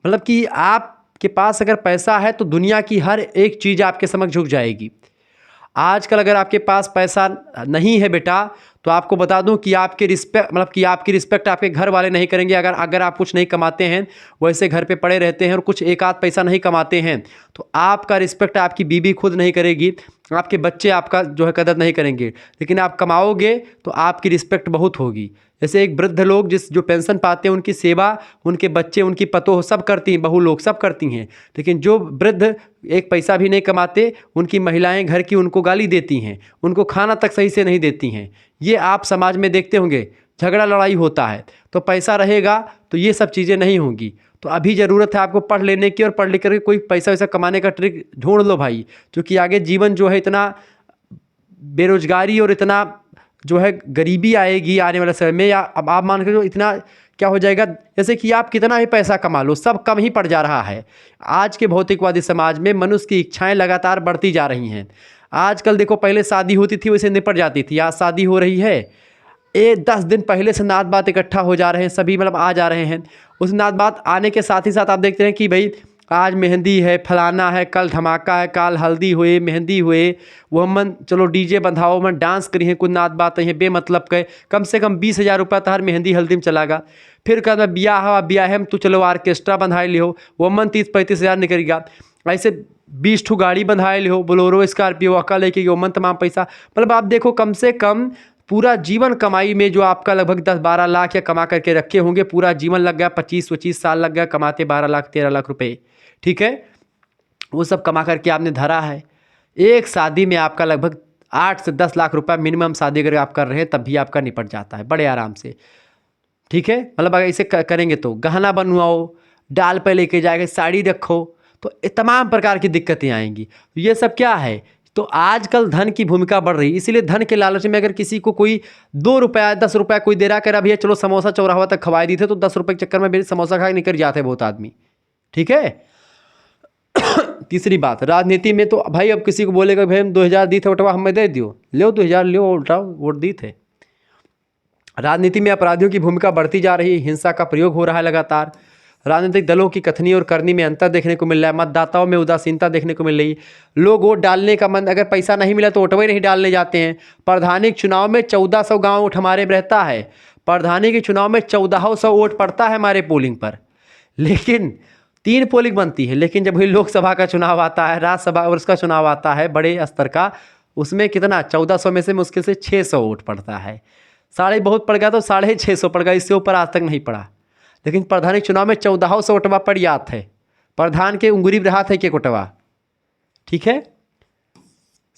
मतलब कि आपके पास अगर पैसा है तो दुनिया की हर एक चीज़ आपके समक्ष झुक जाएगी। आजकल अगर आपके पास पैसा नहीं है बेटा, तो आपको बता दूं कि आपकी रिस्पेक्ट आपके घर वाले नहीं करेंगे। अगर आप कुछ नहीं कमाते हैं, वैसे घर पे पड़े रहते हैं और कुछ एक आध पैसा नहीं कमाते हैं, तो आपका रिस्पेक्ट आपकी बीवी खुद नहीं करेगी, आपके बच्चे आपका जो है कदर नहीं करेंगे। लेकिन आप कमाओगे तो आपकी रिस्पेक्ट बहुत होगी। जैसे एक वृद्ध लोग जो पेंशन पाते हैं, उनकी सेवा उनके बच्चे, उनकी पतोह सब करती हैं, बहू लोग सब करती हैं। लेकिन जो वृद्ध एक पैसा भी नहीं कमाते, उनकी महिलाएं घर की उनको गाली देती हैं, उनको खाना तक सही से नहीं देती हैं। ये आप समाज में देखते होंगे, झगड़ा लड़ाई होता है। तो पैसा रहेगा तो ये सब चीज़ें नहीं होंगी। तो अभी ज़रूरत है आपको पढ़ लेने की, और पढ़ लिख करके कोई पैसा वैसा कमाने का ट्रिक ढूंढ लो भाई, क्योंकि आगे जीवन जो है इतना बेरोजगारी और इतना जो है गरीबी आएगी आने वाले समय में। या अब आप मान के जो इतना क्या हो जाएगा, जैसे कि आप कितना ही पैसा कमा लो, सब कम ही पड़ जा रहा है। आज के भौतिकवादी समाज में मनुष्य की इच्छाएं लगातार बढ़ती जा रही हैं। आजकल देखो, पहले शादी होती थी वैसे निपट जाती थी, आज शादी हो रही है 10 दिन पहले से नात बात इकट्ठा हो जा रहे हैं, सभी मतलब आ जा रहे हैं। उस नात बात आने के साथ ही साथ आप देखते हैं कि भाई आज मेहंदी है, फलाना है, कल धमाका है, कल हल्दी हुए, मेहंदी हुए, वो मन चलो डीजे बंधाओ, मन डांस करी है, कुछ नात बात है बेमतलब के, कम से कम 20,000 रुपया तो हर मेहंदी हल्दी में चलागा। फिर कहना ब्याह है तो चलो ऑर्केस्ट्रा बंधाए लिहो, वो मन 30-35 हज़ार निकलेगा। ऐसे 20 ठू गाड़ी बंधाए लिहो, बोलोरो स्कॉर्पियो अक्का लेके वो मन तमाम पैसा। मतलब आप देखो, कम से कम पूरा जीवन कमाई में जो आपका लगभग 10-12 लाख या कमा करके रखे होंगे, पूरा जीवन लग गया, 25-25 साल लग गया कमाते, 12 लाख 13 लाख रुपए, ठीक है, वो सब कमा करके आपने धरा है। एक शादी में आपका लगभग 8 से 10 लाख रुपया मिनिमम शादी अगर आप कर रहे हैं तब भी आपका निपट जाता है बड़े आराम से, ठीक है। मतलब अगर इसे करेंगे तो गहना बनवाओ, डाल पे लेके जाएगा, साड़ी रखो, तो तमाम प्रकार की दिक्कतें आएंगी। ये सब क्या है, तो आजकल धन की भूमिका बढ़ रही है। इसीलिए धन के लालच में अगर किसी को कोई 2 रुपया 10 रुपया कोई दे रहा कर, भैया चलो समोसा चौराहा तक खवाई दी थे, तो 10 रुपये के चक्कर में मेरे समोसा खा के निकल जाते हैं बहुत आदमी, ठीक है। तीसरी बात, राजनीति में तो भाई अब किसी को बोलेगा भाई हम 2000 दी थे वोटवा हमें दे दियो, लो 2000 लो, उल्टाओ वोट दी थे। राजनीति में अपराधियों की भूमिका बढ़ती जा रही है, हिंसा का प्रयोग हो रहा है लगातार। राजनीतिक दलों की कथनी और करनी में अंतर देखने को मिल रहा है, मतदाताओं में उदासीनता देखने को मिल रही है। लोग वोट डालने का मन, अगर पैसा नहीं मिला तो वोटवे नहीं डालने जाते हैं। प्रधानिक चुनाव में 1400 गाँव वोट हमारे में रहता है, प्रधानी के चुनाव में 1400 वोट पड़ता है हमारे पोलिंग पर, लेकिन 3 पोलिंग बनती है। लेकिन जब वही लोकसभा का चुनाव आता है, राज्यसभा और उसका चुनाव आता है बड़े स्तर का, उसमें कितना 1400 में से मुश्किल से 600 वोट पड़ता है। साढ़े बहुत पड़ गया तो 650 पड़ गया, इससे ऊपर आज तक नहीं पड़ा। लेकिन प्रधान चुनाव में 1400 वोटवा पड़ जात है, प्रधान के उंगली रहा थे के कोटवा, ठीक है।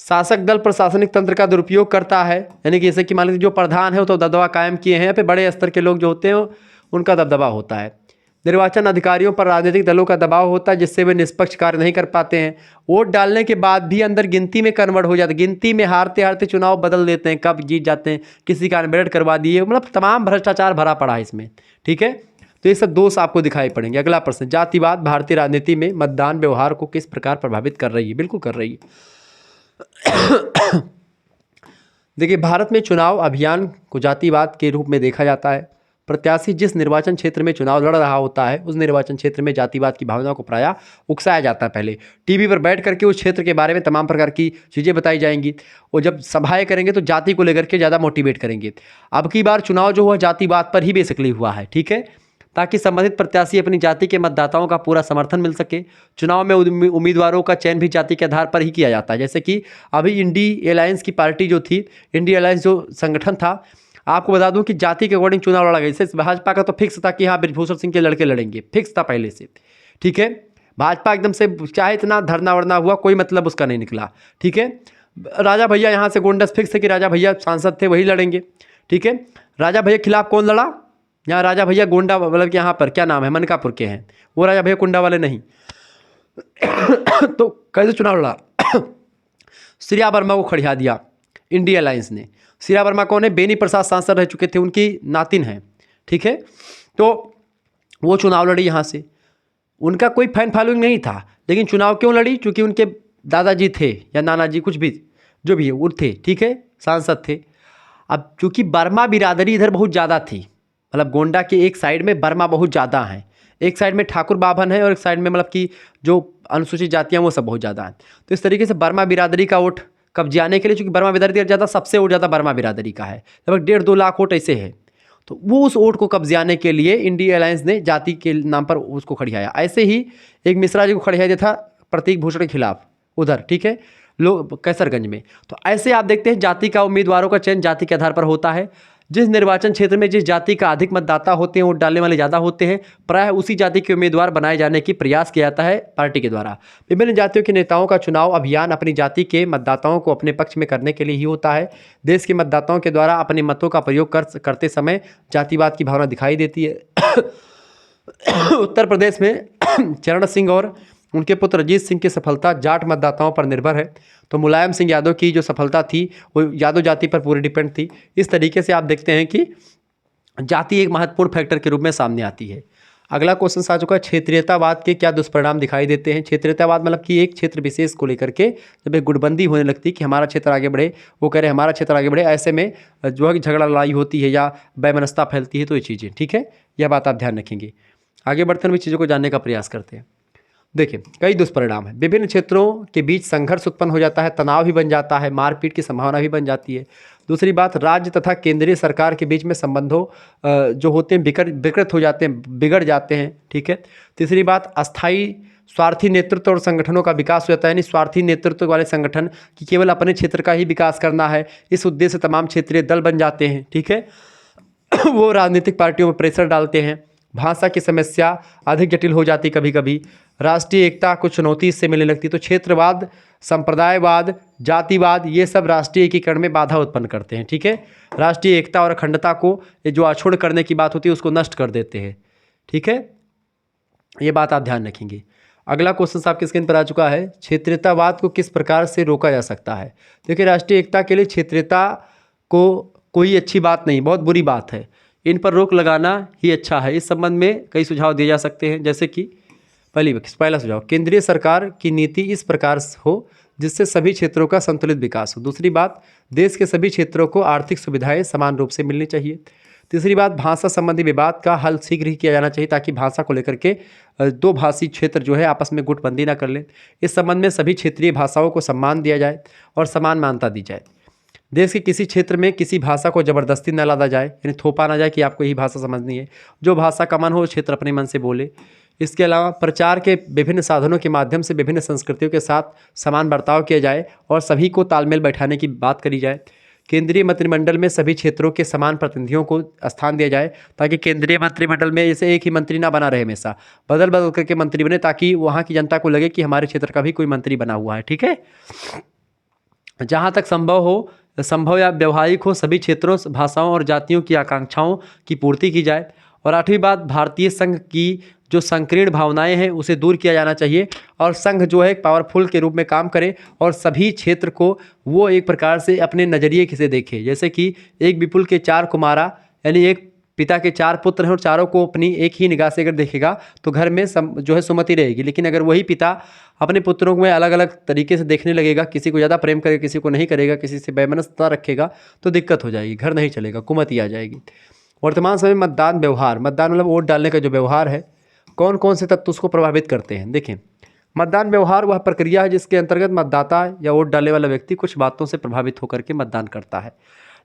शासक दल प्रशासनिक तंत्र का दुरुपयोग करता है, यानी कि जैसे कि मान लीजिए जो प्रधान है वो तो दबदबा कायम किए हैं, यहाँ पे बड़े स्तर के लोग जो होते हैं उनका दबदबा होता है। निर्वाचन अधिकारियों पर राजनीतिक दलों का दबाव होता है, जिससे वे निष्पक्ष कार्य नहीं कर पाते हैं। वोट डालने के बाद भी अंदर गिनती में कन्वर्ट हो जाते हैं, गिनती में हारते हारते चुनाव बदल देते हैं, कब जीत जाते हैं, किसी का अनबेरड करवा दिए, मतलब तमाम भ्रष्टाचार भरा पड़ा है इसमें, ठीक है। तो ये सब दोष आपको दिखाई पड़ेंगे। अगला प्रश्न, जातिवाद भारतीय राजनीति में मतदान व्यवहार को किस प्रकार प्रभावित कर रही है? बिल्कुल कर रही है। देखिए, भारत में चुनाव अभियान को जातिवाद के रूप में देखा जाता है। प्रत्याशी जिस निर्वाचन क्षेत्र में चुनाव लड़ रहा होता है, उस निर्वाचन क्षेत्र में जातिवाद की भावना को प्रायः उकसाया जाता है। पहले टीवी पर बैठ करके उस क्षेत्र के बारे में तमाम प्रकार की चीज़ें बताई जाएंगी, और जब सभाएं करेंगे तो जाति को लेकर के ज़्यादा मोटिवेट करेंगे। अब की बार चुनाव जो हुआ जातिवाद पर ही बेसिकली हुआ है, ठीक है, ताकि संबंधित प्रत्याशी अपनी जाति के मतदाताओं का पूरा समर्थन मिल सके। चुनाव में उम्मीदवारों का चयन भी जाति के आधार पर ही किया जाता है। जैसे कि अभी इंडी अलायंस की पार्टी जो थी, इंडी अलायंस जो संगठन था, आपको बता दूं कि जाति के अकॉर्डिंग चुनाव लड़ा गया। जैसे भाजपा का तो फिक्स था कि हाँ बृजभूषण सिंह के लड़के लड़ेंगे, फिक्स था पहले से, ठीक है। भाजपा एकदम से चाहे इतना धरना वरना हुआ, कोई मतलब उसका नहीं निकला, ठीक है। राजा भैया यहाँ से गोंडस फिक्स है कि राजा भैया सांसद थे वही लड़ेंगे, ठीक है। राजा भैया खिलाफ कौन लड़ा? यहाँ राजा भैया गोंडा, मतलब कि यहाँ पर क्या नाम है, मनकापुर के हैं, वो राजा भैया कुंडा वाले नहीं। तो कैसे चुनाव लड़ा? श्रेया वर्मा को खड़िया दिया इंडिया अलायंस ने। श्रेया वर्मा कौन है? बेनी प्रसाद सांसद रह चुके थे, उनकी नातिन है, ठीक है। तो वो चुनाव लड़ी यहाँ से, उनका कोई फैन फॉलोइंग नहीं था, लेकिन चुनाव क्यों लड़ी? क्योंकि उनके दादाजी थे या नाना जी, कुछ भी जो भी है वो थे, ठीक है, सांसद थे। अब चूंकि बर्मा बिरादरी इधर बहुत ज़्यादा थी, मतलब गोंडा के एक साइड में बर्मा बहुत ज़्यादा हैं, एक साइड में ठाकुर बाभन है और एक साइड में मतलब कि जो अनुसूचित जातियाँ वो सब बहुत ज़्यादा हैं। तो इस तरीके से बर्मा बिरादरी का वोट कब्जाने के लिए, चूंकि बर्मा बिरादरी ज़्यादा, सबसे वोट ज़्यादा बर्मा बिरादरी का है, लगभग 1.5-2 लाख वोट ऐसे है। तो वो उस वोट को कब्जाने के लिए इंडिया अलायंस ने जाति के नाम पर उसको खड़ियाया। ऐसे ही एक मिश्रा जी को खड़िया दिया था प्रतीक भूषण के खिलाफ उधर, ठीक है, लोग कैसरगंज में। तो ऐसे आप देखते हैं जाति का उम्मीदवारों का चयन जाति के आधार पर होता है। जिस निर्वाचन क्षेत्र में जिस जाति का अधिक मतदाता होते हैं, वोट डालने वाले ज़्यादा होते हैं, प्रायः उसी जाति के उम्मीदवार बनाए जाने की प्रयास किया जाता है पार्टी के द्वारा। विभिन्न जातियों के नेताओं का चुनाव अभियान अपनी जाति के मतदाताओं को अपने पक्ष में करने के लिए ही होता है। देश के मतदाताओं के द्वारा अपने मतों का प्रयोग करते समय जातिवाद की भावना दिखाई देती है। उत्तर प्रदेश में चरण सिंह और उनके पुत्र अजीत सिंह की सफलता जाट मतदाताओं पर निर्भर है। तो मुलायम सिंह यादव की जो सफलता थी वो यादव जाति पर पूरी डिपेंड थी। इस तरीके से आप देखते हैं कि जाति एक महत्वपूर्ण फैक्टर के रूप में सामने आती है। अगला क्वेश्चन आ चुका है, क्षेत्रीयतावाद के क्या दुष्परिणाम दिखाई देते हैं। क्षेत्रीयतावाद मतलब कि एक क्षेत्र विशेष को लेकर के जब एक गुटबंदी होने लगती है कि हमारा क्षेत्र आगे बढ़े, वो कह रहे हमारा क्षेत्र आगे बढ़े, ऐसे में जो है झगड़ा लड़ाई होती है या वैमनस्यता फैलती है। तो ये चीज़ें, ठीक है, यह बात आप ध्यान रखेंगे। आगे बढ़ते हुए चीज़ों को जानने का प्रयास करते हैं। देखिए, कई दुष्परिणाम है। विभिन्न क्षेत्रों के बीच संघर्ष उत्पन्न हो जाता है, तनाव भी बन जाता है, मारपीट की संभावना भी बन जाती है। दूसरी बात, राज्य तथा केंद्रीय सरकार के बीच में संबंधों जो होते हैं विकृत हो जाते हैं, बिगड़ जाते हैं, ठीक है। तीसरी बात, अस्थायी स्वार्थी नेतृत्व और संगठनों का विकास हो जाता है, यानी स्वार्थी नेतृत्व वाले संगठन की केवल अपने क्षेत्र का ही विकास करना है, इस उद्देश्य से तमाम क्षेत्रीय दल बन जाते हैं, ठीक है। वो राजनीतिक पार्टियों में प्रेशर डालते हैं। भाषा की समस्या अधिक जटिल हो जाती कभी कभी। राष्ट्रीय एकता को चुनौती इससे मिलने लगती। तो क्षेत्रवाद, संप्रदायवाद, जातिवाद, ये सब राष्ट्रीय एकीकरण में बाधा उत्पन्न करते हैं, ठीक है। राष्ट्रीय एकता और अखंडता को ये जो अछूड़ करने की बात होती है उसको नष्ट कर देते हैं, ठीक है। ये बात आप ध्यान रखेंगे। अगला क्वेश्चन आपके स्क्रीन पर आ चुका है, क्षेत्रीयतावाद को किस प्रकार से रोका जा सकता है। देखिए, राष्ट्रीय एकता के लिए क्षेत्रीयता को कोई अच्छी बात नहीं, बहुत बुरी बात है। इन पर रोक लगाना ही अच्छा है। इस संबंध में कई सुझाव दिए जा सकते हैं, जैसे कि पहला सुझाव, केंद्रीय सरकार की नीति इस प्रकार हो जिससे सभी क्षेत्रों का संतुलित विकास हो। दूसरी बात, देश के सभी क्षेत्रों को आर्थिक सुविधाएं समान रूप से मिलनी चाहिए। तीसरी बात, भाषा संबंधी विवाद का हल शीघ्र ही किया जाना चाहिए ताकि भाषा को लेकर के दो भाषी क्षेत्र जो है आपस में गुटबंदी ना कर लें। इस संबंध में सभी क्षेत्रीय भाषाओं को सम्मान दिया जाए और समान मान्यता दी जाए। देश के किसी क्षेत्र में किसी भाषा को ज़बरदस्ती न लादा जाए, यानी थोपा ना जाए कि आपको यही भाषा समझनी है। जो भाषा का मन हो क्षेत्र अपने मन से बोले। इसके अलावा प्रचार के विभिन्न साधनों के माध्यम से विभिन्न संस्कृतियों के साथ समान बर्ताव किया जाए और सभी को तालमेल बैठाने की बात करी जाए। केंद्रीय मंत्रिमंडल में सभी क्षेत्रों के समान प्रतिनिधियों को स्थान दिया जाए ताकि केंद्रीय मंत्रिमंडल में जैसे एक ही मंत्री ना बना रहे, हमेशा बदल बदल करके मंत्री बने ताकि वहाँ की जनता को लगे कि हमारे क्षेत्र का भी कोई मंत्री बना हुआ है, ठीक है। जहाँ तक संभव या व्यवहारिक हो, सभी क्षेत्रों, भाषाओं और जातियों की आकांक्षाओं की पूर्ति की जाए। और आठवीं बात, भारतीय संघ की जो संकीर्ण भावनाएं हैं उसे दूर किया जाना चाहिए और संघ जो है एक पावरफुल के रूप में काम करे और सभी क्षेत्र को वो एक प्रकार से अपने नज़रिए से देखे। जैसे कि एक विपुल के 4 कुमारा, यानी एक पिता के 4 पुत्र हैं और चारों को अपनी एक ही निगाह से अगर देखेगा तो घर में जो है सुमति रहेगी। लेकिन अगर वही पिता अपने पुत्रों को अलग अलग तरीके से देखने लगेगा, किसी को ज़्यादा प्रेम करेगा, किसी को नहीं करेगा, किसी से वैमनस्यता रखेगा, तो दिक्कत हो जाएगी, घर नहीं चलेगा, कुमति आ जाएगी। वर्तमान समय मतदान व्यवहार, मतदान मतलब वोट डालने का जो व्यवहार है, कौन कौन से तत्व उसको प्रभावित करते हैं। देखें, मतदान व्यवहार वह प्रक्रिया है जिसके अंतर्गत मतदाता या वोट डालने वाला व्यक्ति कुछ बातों से प्रभावित होकर के मतदान करता है।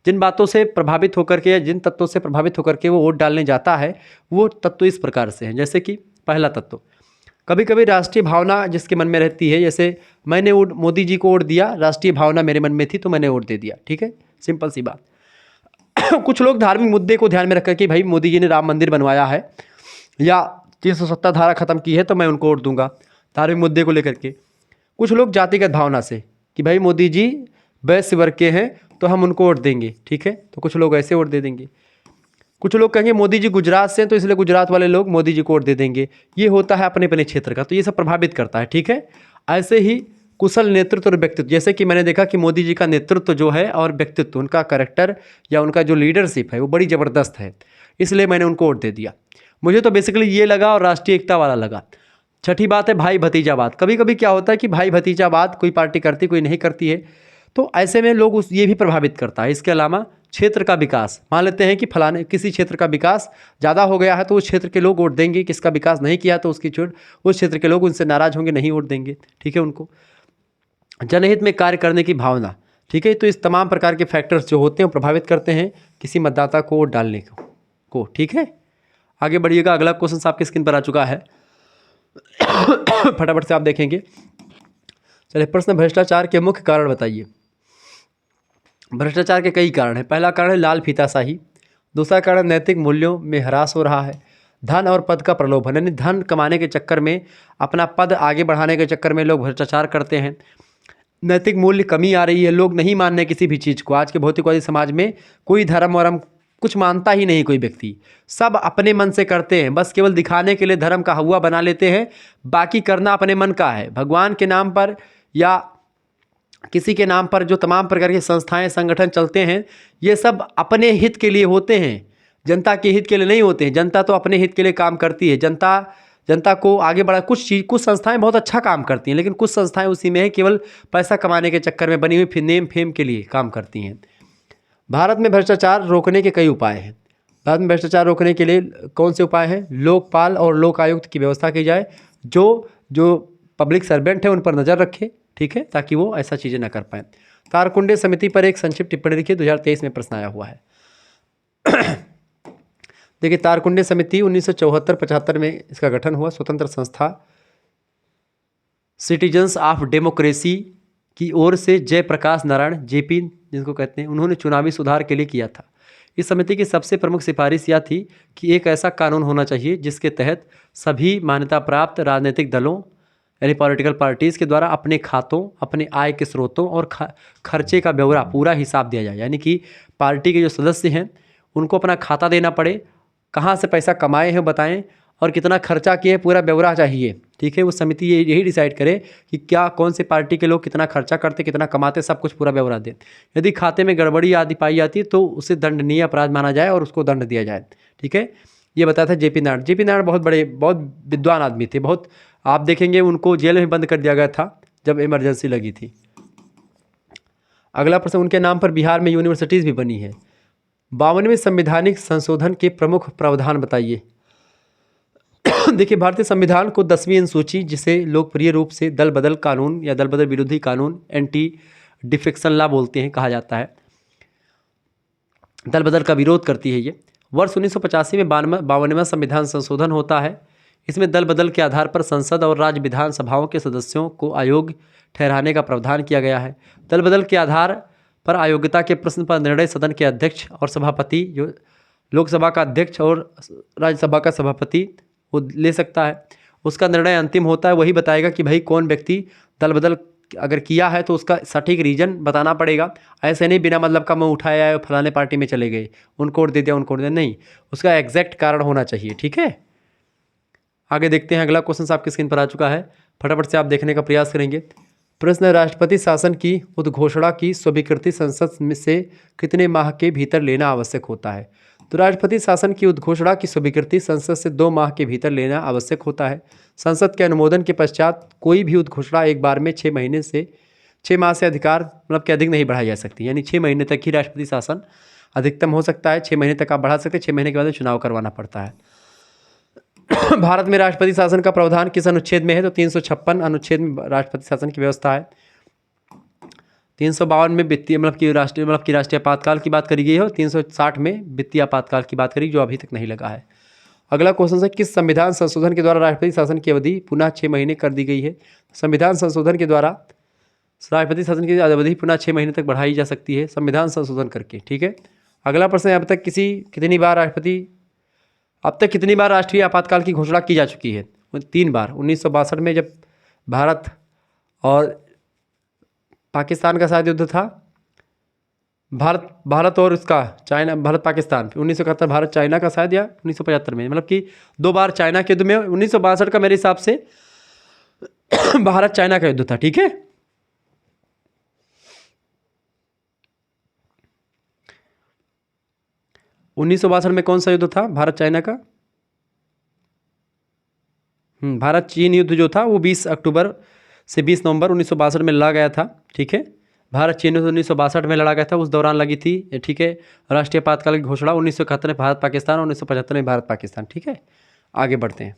जिन बातों से प्रभावित होकर के या जिन तत्वों से प्रभावित होकर के वो वोट डालने जाता है, वो तत्व इस प्रकार से हैं। जैसे कि पहला तत्व, कभी कभी राष्ट्रीय भावना जिसके मन में रहती है, जैसे मैंने मोदी जी को वोट दिया, राष्ट्रीय भावना मेरे मन में थी तो मैंने वोट दे दिया, ठीक है, सिंपल सी बात। कुछ लोग धार्मिक मुद्दे को ध्यान में रखकर कि भाई मोदी जी ने राम मंदिर बनवाया है या 370 धारा खत्म की है तो मैं उनको वोट दूंगा, धार्मिक मुद्दे को लेकर के। कुछ लोग जातिगत भावना से कि भाई मोदी जी वैश्य वर्ग के हैं तो हम उनको वोट देंगे, ठीक है, तो कुछ लोग ऐसे वोट दे देंगे। कुछ लोग कहेंगे मोदी जी गुजरात से हैं तो इसलिए गुजरात वाले लोग मोदी जी को वोट दे देंगे। ये होता है अपने अपने क्षेत्र का, तो ये सब प्रभावित करता है, ठीक है। ऐसे ही कुशल नेतृत्व और व्यक्तित्व, जैसे कि मैंने देखा कि मोदी जी का नेतृत्व जो है और व्यक्तित्व, उनका कैरेक्टर या उनका जो लीडरशिप है वो बड़ी ज़बरदस्त है, इसलिए मैंने उनको वोट दे दिया। मुझे तो बेसिकली ये लगा और राष्ट्रीय एकता वाला लगा। छठी बात है भाई भतीजावाद। कभी कभी क्या होता है कि भाई भतीजावाद कोई पार्टी करती कोई नहीं करती है, तो ऐसे में लोग उस ये भी प्रभावित करता है। इसके अलावा क्षेत्र का विकास, मान लेते हैं कि फलाने किसी क्षेत्र का विकास ज़्यादा हो गया है तो उस क्षेत्र के लोग वोट देंगे, किसका विकास नहीं किया तो उसकी छूट, उस क्षेत्र के लोग उनसे नाराज़ होंगे, नहीं वोट देंगे, ठीक है उनको। जनहित में कार्य करने की भावना, ठीक है। तो इस तमाम प्रकार के फैक्टर्स जो होते हैं वो प्रभावित करते हैं किसी मतदाता को वोट डालने को, ठीक है। आगे बढ़िएगा, अगला क्वेश्चन आपकी स्क्रीन पर आ चुका है, फटाफट से आप देखेंगे। चलिए, प्रश्न, भ्रष्टाचार के मुख्य कारण बताइए। भ्रष्टाचार के कई कारण हैं। पहला कारण है लाल फीताशाही, दूसरा कारण नैतिक मूल्यों में ह्रास हो रहा है, धन और पद का प्रलोभन, यानी धन कमाने के चक्कर में, अपना पद आगे बढ़ाने के चक्कर में लोग भ्रष्टाचार करते हैं। नैतिक मूल्य कमी आ रही है, लोग नहीं मान रहे किसी भी चीज़ को। आज के भौतिकवादी समाज में कोई धर्म वरम कुछ मानता ही नहीं कोई व्यक्ति, सब अपने मन से करते हैं, बस केवल दिखाने के लिए धर्म का हवा बना लेते हैं, बाकी करना अपने मन का है। भगवान के नाम पर या किसी के नाम पर जो तमाम प्रकार की संस्थाएं संगठन चलते हैं, ये सब अपने हित के लिए होते हैं, जनता के हित के लिए नहीं होते हैं। जनता तो अपने हित के लिए काम करती है, जनता को आगे बढ़ा, कुछ संस्थाएं बहुत अच्छा काम करती हैं, लेकिन कुछ संस्थाएं उसी में है केवल पैसा कमाने के चक्कर में बनी हुई, फिर नेम फेम के लिए काम करती हैं। भारत में भ्रष्टाचार रोकने के कई उपाय हैं। भारत में भ्रष्टाचार रोकने के लिए कौन से उपाय हैं? लोकपाल और लोक आयुक्त की व्यवस्था की जाए, जो पब्लिक सर्वेंट है उन पर नज़र रखे, ठीक है, ताकि वो ऐसा चीज़ें ना कर पाएँ। तारकुंडे समिति पर एक संक्षिप्त टिप्पणी लिखिए, 2023 में प्रश्न आया हुआ है। देखिए, तारकुंडे समिति 1974-75 में इसका गठन हुआ, स्वतंत्र संस्था, सिटीजन्स ऑफ डेमोक्रेसी की ओर से जयप्रकाश नारायण जेपी जिनको कहते हैं, उन्होंने चुनावी सुधार के लिए किया था। इस समिति की सबसे प्रमुख सिफारिश यह थी कि एक ऐसा कानून होना चाहिए जिसके तहत सभी मान्यता प्राप्त राजनीतिक दलों यानी पॉलिटिकल पार्टीज़ के द्वारा अपने खातों, अपने आय के स्रोतों और खर्चे का ब्यौरा, पूरा हिसाब दिया जाए। यानी कि पार्टी के जो सदस्य हैं उनको अपना खाता देना पड़े, कहाँ से पैसा कमाए हैं बताएं, और कितना खर्चा किए, पूरा ब्यौरा चाहिए, ठीक है। वो समिति यही डिसाइड करे कि क्या कौन से पार्टी के लोग कितना खर्चा करते, कितना कमाते, सब कुछ पूरा ब्यौरा दे। यदि खाते में गड़बड़ी आदि पाई जाती तो उसे दंडनीय अपराध माना जाए और उसको दंड दिया जाए, ठीक है। ये बताया था जेपी नारायण। जेपी नारायण बहुत विद्वान आदमी थे, बहुत, आप देखेंगे उनको जेल में बंद कर दिया गया था जब इमरजेंसी लगी थी। अगला प्रश्न, उनके नाम पर बिहार में यूनिवर्सिटीज़ भी बनी है। 52वें संवैधानिक संशोधन के प्रमुख प्रावधान बताइए। देखिए, भारतीय संविधान को 10वीं अनुसूची, जिसे लोकप्रिय रूप से दल बदल कानून या दल बदल विरोधी कानून, एंटी डिफेक्शन लॉ बोलते हैं, कहा जाता है, दल बदल का विरोध करती है। ये वर्ष 1985 में 52वां संविधान संशोधन होता है। इसमें दल बदल के आधार पर संसद और राज्य विधानसभाओं के सदस्यों को अयोग्य ठहराने का प्रावधान किया गया है। दल बदल के आधार पर अयोग्यता के प्रश्न पर निर्णय सदन के अध्यक्ष और सभापति, जो लोकसभा का अध्यक्ष और राज्यसभा का सभापति, वो ले सकता है। उसका निर्णय अंतिम होता है, वही बताएगा कि भाई कौन व्यक्ति दल बदल अगर किया है तो उसका सटीक रीजन बताना पड़ेगा। ऐसे नहीं बिना मतलब का मुँह उठाया है, फलाने पार्टी में चले गए, उनको वोट दे दिया, उनको वोट दे, नहीं, उसका एग्जैक्ट कारण होना चाहिए, ठीक है। आगे देखते हैं, अगला क्वेश्चन आपकी स्क्रीन पर आ चुका है, फटाफट से आप देखने का प्रयास करेंगे। प्रश्न, राष्ट्रपति शासन की उद्घोषणा की स्वीकृति संसद में से कितने माह के भीतर लेना आवश्यक होता है? तो राष्ट्रपति शासन की उद्घोषणा की स्वीकृति संसद से 2 माह के भीतर लेना आवश्यक होता है। संसद के अनुमोदन के पश्चात कोई भी उद्घोषणा एक बार में 6 माह से अधिकार मतलब कि अधिक नहीं बढ़ाई जा सकती, यानी 6 महीने तक ही राष्ट्रपति शासन अधिकतम हो सकता है। 6 महीने तक आप बढ़ा सकते हैं, 6 महीने के बाद चुनाव करवाना पड़ता है। भारत में राष्ट्रपति शासन का प्रावधान किस अनुच्छेद में है? तो 356 अनुच्छेद में राष्ट्रपति शासन की व्यवस्था है। 352 में वित्तीय मतलब कि राष्ट्रीय आपातकाल की बात करी गई है, और 360 में वित्तीय आपातकाल की बात करी, जो अभी तक नहीं लगा है। अगला क्वेश्चन है, किस संविधान संशोधन के द्वारा राष्ट्रपति शासन की अवधि पुनः 6 महीने कर दी गई है? संविधान संशोधन के द्वारा राष्ट्रपति शासन की अवधि पुनः 6 महीने तक बढ़ाई जा सकती है संविधान संशोधन करके, ठीक है। अगला प्रश्न है, अब तक कितनी बार राष्ट्रीय आपातकाल की घोषणा की जा चुकी है? 3 बार। 1962 में जब भारत और पाकिस्तान का शायद युद्ध था, भारत और उसका चाइना, भारत पाकिस्तान, 1971 भारत चाइना का शायद, या 1975 में, मतलब कि 2 बार चाइना के युद्ध में। 1962 का मेरे हिसाब से भारत चाइना का युद्ध था, ठीक है। उन्नीस सौ 62 में कौन सा युद्ध था भारत चाइना का? भारत चीन युद्ध जो था वो 20 अक्टूबर से 20 नवंबर 1962 में लड़ा गया था। ठीक है, भारत चीन युद्ध 1962 में लड़ा गया था, उस दौरान लगी थी। ठीक है, राष्ट्रीय आपातकाल की घोषणा 1971 में भारत पाकिस्तान और 1975 में भारत पाकिस्तान। ठीक है, आगे बढ़ते हैं।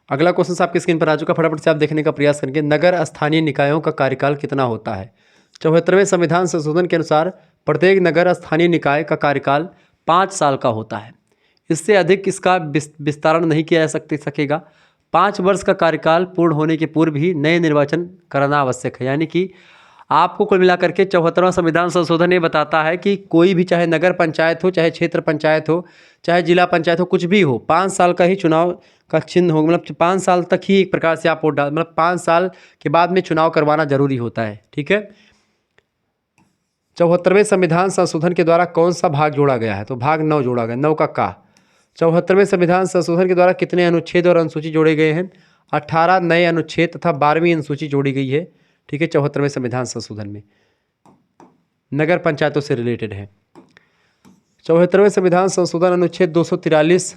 अगला क्वेश्चन आपकी स्क्रीन पर आ चुका, फटाफट से आप देखने का प्रयास करेंगे। नगर स्थानीय निकायों का कार्यकाल कितना होता है? 74वें संविधान संशोधन के अनुसार प्रत्येक नगर स्थानीय निकाय का कार्यकाल 5 साल का होता है। इससे अधिक इसका विस्तारण नहीं किया जा सकेगा। 5 वर्ष का कार्यकाल पूर्ण होने के पूर्व ही नए निर्वाचन कराना आवश्यक है। यानी कि आपको कुल मिलाकर के 74वां संविधान संशोधन ये बताता है कि कोई भी, चाहे नगर पंचायत हो, चाहे क्षेत्र पंचायत हो, चाहे जिला पंचायत हो, कुछ भी हो, 5 साल का ही चुनाव का चिन्ह हो, मतलब 5 साल तक ही एक प्रकार से आप वोट डाल, मतलब 5 साल के बाद में चुनाव करवाना जरूरी होता है। ठीक है, 74वें संविधान संशोधन के द्वारा कौन सा भाग जोड़ा गया है? तो भाग 9 जोड़ा गया, 9 का। 74वें संविधान संशोधन के द्वारा कितने अनुच्छेद और अनुसूची जोड़े गए हैं? 18 नए अनुच्छेद तथा 12वीं अनुसूची जोड़ी गई है। ठीक है, 74वें संविधान संशोधन में नगर पंचायतों से रिलेटेड है। 74वें संविधान संशोधन अनुच्छेद 243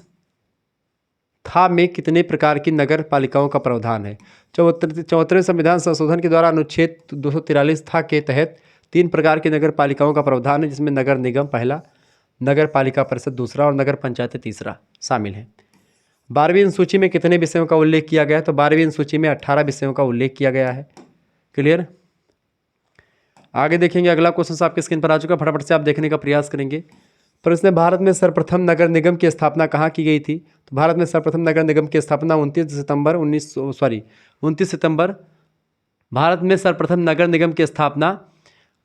था में कितने प्रकार की नगर पालिकाओं का प्रावधान है? 74वें संविधान संशोधन के द्वारा अनुच्छेद 243 था के तहत 3 प्रकार की नगर पालिकाओं का प्रावधान है, जिसमें नगर निगम पहला, नगर पालिका परिषद दूसरा और नगर पंचायत तीसरा शामिल है। 12वीं अनुसूची में कितने विषयों का उल्लेख किया गया है? तो 12वीं अनुसूची में 18 विषयों का उल्लेख किया गया है। क्लियर? आगे देखेंगे, अगला क्वेश्चन आपके स्क्रीन पर आ चुका, फटाफट से आप देखने का प्रयास करेंगे। प्रश्न है, भारत में सर्वप्रथम नगर निगम की स्थापना कहाँ की गई थी? तो भारत में सर्वप्रथम नगर निगम की स्थापना 29 सितंबर भारत में सर्वप्रथम नगर निगम की स्थापना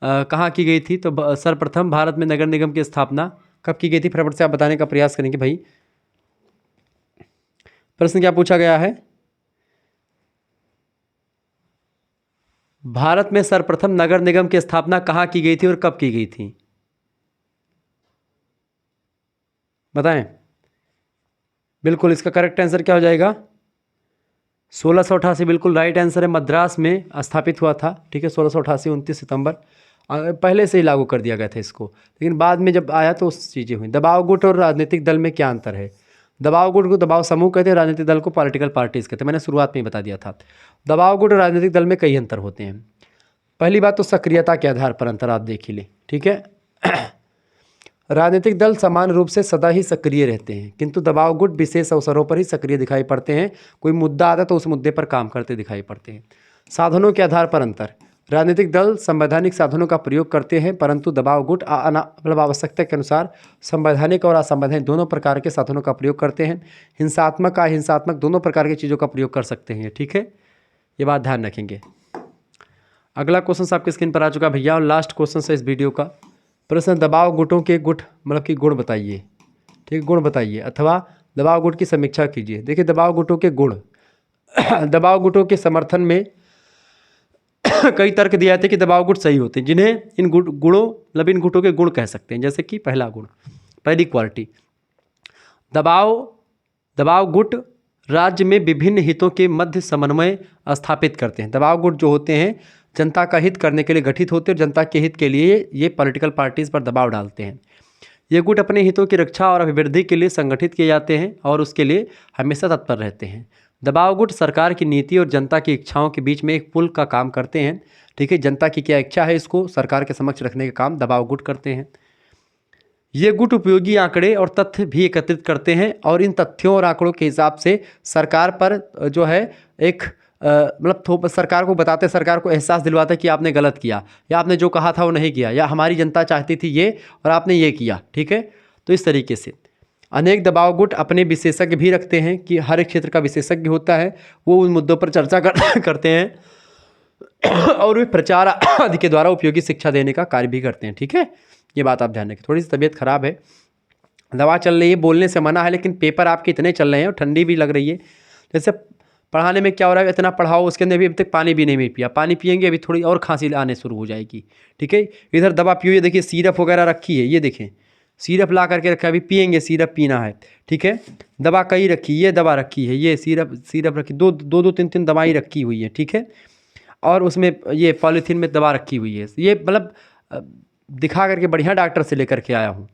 कहाँ की गई थी? तो सर्वप्रथम भारत में नगर निगम की स्थापना कब की गई थी? फटाफट से आप बताने का प्रयास करेंगे भाई। प्रश्न क्या पूछा गया है? भारत में सर्वप्रथम नगर निगम की स्थापना कहाँ की गई थी और कब की गई थी? बताएं। बिल्कुल, इसका करेक्ट आंसर क्या हो जाएगा? 1688 बिल्कुल राइट आंसर है। मद्रास में स्थापित हुआ था। ठीक है, 1688 29 सितंबर। पहले से ही लागू कर दिया गया था इसको, लेकिन बाद में जब आया तो उस चीज़ें हुई। दबाव गुट और राजनीतिक दल में क्या अंतर है? दबाव गुट को दबाव समूह कहते हैं, राजनीतिक दल को पॉलिटिकल पार्टीज कहते हैं। मैंने शुरुआत में ही बता दिया था। दबाव गुट और राजनीतिक दल में कई अंतर होते हैं। पहली बात तो सक्रियता के आधार पर अंतर आप देख ही लें। ठीक है, राजनीतिक दल समान रूप से सदा ही सक्रिय रहते हैं, किंतु दबाव गुट विशेष अवसरों पर ही सक्रिय दिखाई पड़ते हैं। कोई मुद्दा आता तो उस मुद्दे पर काम करते दिखाई पड़ते हैं। साधनों के आधार पर अंतर, राजनीतिक दल संवैधानिक साधनों का प्रयोग करते हैं, परंतु दबाव गुट मतलब आवश्यकता के अनुसार संवैधानिक और असंवैधानिक दोनों प्रकार के साधनों का प्रयोग करते हैं। हिंसात्मक अहिंसात्मक दोनों प्रकार की चीज़ों का प्रयोग कर सकते हैं। ठीक है, ये बात ध्यान रखेंगे। अगला क्वेश्चन आपकी स्क्रीन पर आ चुका भैया, और लास्ट क्वेश्चन है इस वीडियो का। प्रश्न, दबाव गुटों के गुट मतलब कि गुण बताइए। ठीक, गुण बताइए अथवा दबाव गुट की समीक्षा कीजिए। देखिए, दबाव गुटों के गुण दबाव गुटों के समर्थन में कई तर्क दिए जाते हैं कि दबाव गुट सही होते हैं, जिन्हें इन गुणों मतलब इन गुटों के गुण कह सकते हैं। जैसे कि पहला गुण, पहली क्वालिटी, दबाव गुट राज्य में विभिन्न हितों के मध्य समन्वय स्थापित करते हैं। दबाव गुट जो होते हैं जनता का हित करने के लिए गठित होते हैं, और जनता के हित के लिए ये पॉलिटिकल पार्टीज पर दबाव डालते हैं। ये गुट अपने हितों की रक्षा और अभिवृद्धि के लिए संगठित किए जाते हैं और उसके लिए हमेशा तत्पर रहते हैं। दबाव गुट सरकार की नीति और जनता की इच्छाओं के बीच में एक पुल का काम करते हैं। ठीक है, जनता की क्या इच्छा है इसको सरकार के समक्ष रखने का काम दबाव गुट करते हैं। ये गुट उपयोगी आंकड़े और तथ्य भी एकत्रित करते हैं, और इन तथ्यों और आंकड़ों के हिसाब से सरकार पर जो है एक मतलब सरकार को बताते, सरकार को एहसास दिलवाते कि आपने गलत किया, या आपने जो कहा था वो नहीं किया, या हमारी जनता चाहती थी ये और आपने ये किया। ठीक है, तो इस तरीके से अनेक दबाव गुट अपने विशेषज्ञ भी रखते हैं कि हर एक क्षेत्र का विशेषज्ञ होता है, वो उन मुद्दों पर चर्चा करते हैं और वे प्रचार आदि के द्वारा उपयोगी शिक्षा देने का कार्य भी करते हैं। ठीक है, ये बात आप ध्यान रखें। थोड़ी सी तबीयत खराब है, दवा चल रही है, बोलने से मना है, लेकिन पेपर आपके इतने चल रहे हैं और ठंडी भी लग रही है। जैसे पढ़ाने में क्या हो रहा है, इतना पढ़ाओ, उसके अंदर भी अभी तक पानी भी नहीं पिया, पानी पियेंगे अभी थोड़ी और खांसी आने शुरू हो जाएगी। ठीक है, इधर दवा पियो, ये देखिए सिरप वगैरह रखी है, ये देखें सिरप ला करके रखा है, अभी पियेंगे, सिरप पीना है। ठीक है, दवा कई रखी, ये दवा रखी है, ये सिरप रखी, दो तीन दवाई रखी हुई है। ठीक है, और उसमें ये पॉलीथीन में दवा रखी हुई है। ये मतलब दिखा करके बढ़िया डॉक्टर से लेकर के आया हूँ।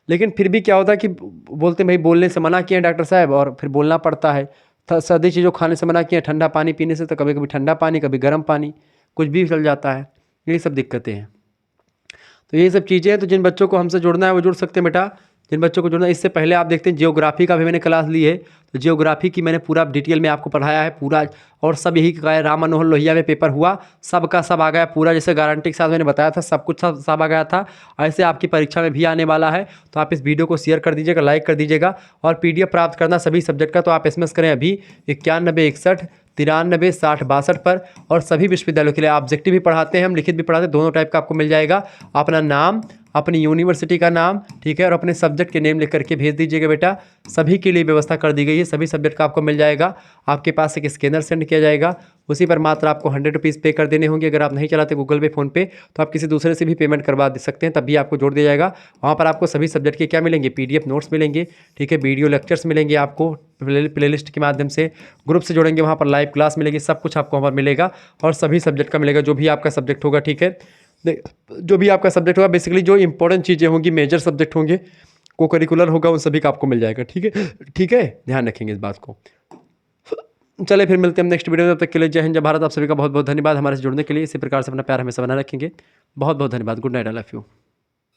लेकिन फिर भी क्या होता है कि बोलते हैं भाई बोलने से मना किए हैं डॉक्टर साहब, और फिर बोलना पड़ता है। सर्दी चीज़ों खाने से मना किए हैं, ठंडा पानी पीने से, तो कभी कभी ठंडा पानी, कभी गर्म पानी, कुछ भी चल जाता है। यही सब दिक्कतें हैं। तो ये सब चीज़ें हैं। तो जिन बच्चों को हमसे जुड़ना है वो जुड़ सकते हैं बेटा, जिन बच्चों को जुड़ना है। इससे पहले आप देखते हैं जियोग्राफी का भी मैंने क्लास ली है, तो जियोग्राफी की मैंने पूरा डिटेल में आपको पढ़ाया है पूरा, और सब यही कहा है। राम मनोहर लोहिया में पेपर हुआ, सब का सब आ गया पूरा, जैसे गारंटी के साथ मैंने बताया था, सब कुछ सब आ गया था। ऐसे आपकी परीक्षा में भी आने वाला है। तो आप इस वीडियो को शेयर कर दीजिएगा, लाइक कर दीजिएगा। और PDF प्राप्त करना सभी सब्जेक्ट का, तो आप SMS करें अभी 9161 93 60 62 पर। और सभी विश्वविद्यालयों के लिए ऑब्जेक्टिव भी पढ़ाते हैं हम, लिखित भी पढ़ाते हैं, दोनों टाइप का आपको मिल जाएगा। अपना नाम, अपनी यूनिवर्सिटी का नाम, ठीक है, और अपने सब्जेक्ट के नेम लिख करके भेज दीजिएगा बेटा। सभी के लिए व्यवस्था कर दी गई है, सभी सब्जेक्ट का आपको मिल जाएगा। आपके पास एक स्कैनर सेंड किया जाएगा, उसी पर मात्र आपको 100 रुपीज़ पे कर देने होंगे। अगर आप नहीं चलाते गूगल पे, फ़ोन पे, तो आप किसी दूसरे से भी पेमेंट करवा दे सकते हैं, तब भी आपको जोड़ दिया जाएगा। वहाँ पर आपको सभी सब्जेक्ट के क्या मिलेंगे, PDF नोट्स मिलेंगे, ठीक है, वीडियो लेक्चर्स मिलेंगे आपको प्लेलिस्ट के माध्यम से। ग्रुप से जोड़ेंगे, वहाँ पर लाइव क्लास मिलेगी, सब कुछ आपको वहाँ पर मिलेगा। और सभी सब्जेक्ट का मिलेगा, जो भी आपका सब्जेक्ट होगा, ठीक है। जो भी आपका सब्जेक्ट होगा, बेसिकली जो इंपॉर्टेंट चीज़ें होंगी, मेजर सब्जेक्ट होंगे, को करिकुलर होगा, उन सभी का आपको मिल जाएगा, ठीक है। ठीक है, ध्यान रखेंगे इस बात को। चले फिर मिलते हैं हम नेक्स्ट वीडियो में, तब तक के लिए जय हिंद जय भारत। आप सभी का बहुत बहुत धन्यवाद हमारे से जुड़ने के लिए। इसी प्रकार से अपना प्यार हमेशा बना रखेंगे। बहुत बहुत धन्यवाद। Good night, I love you.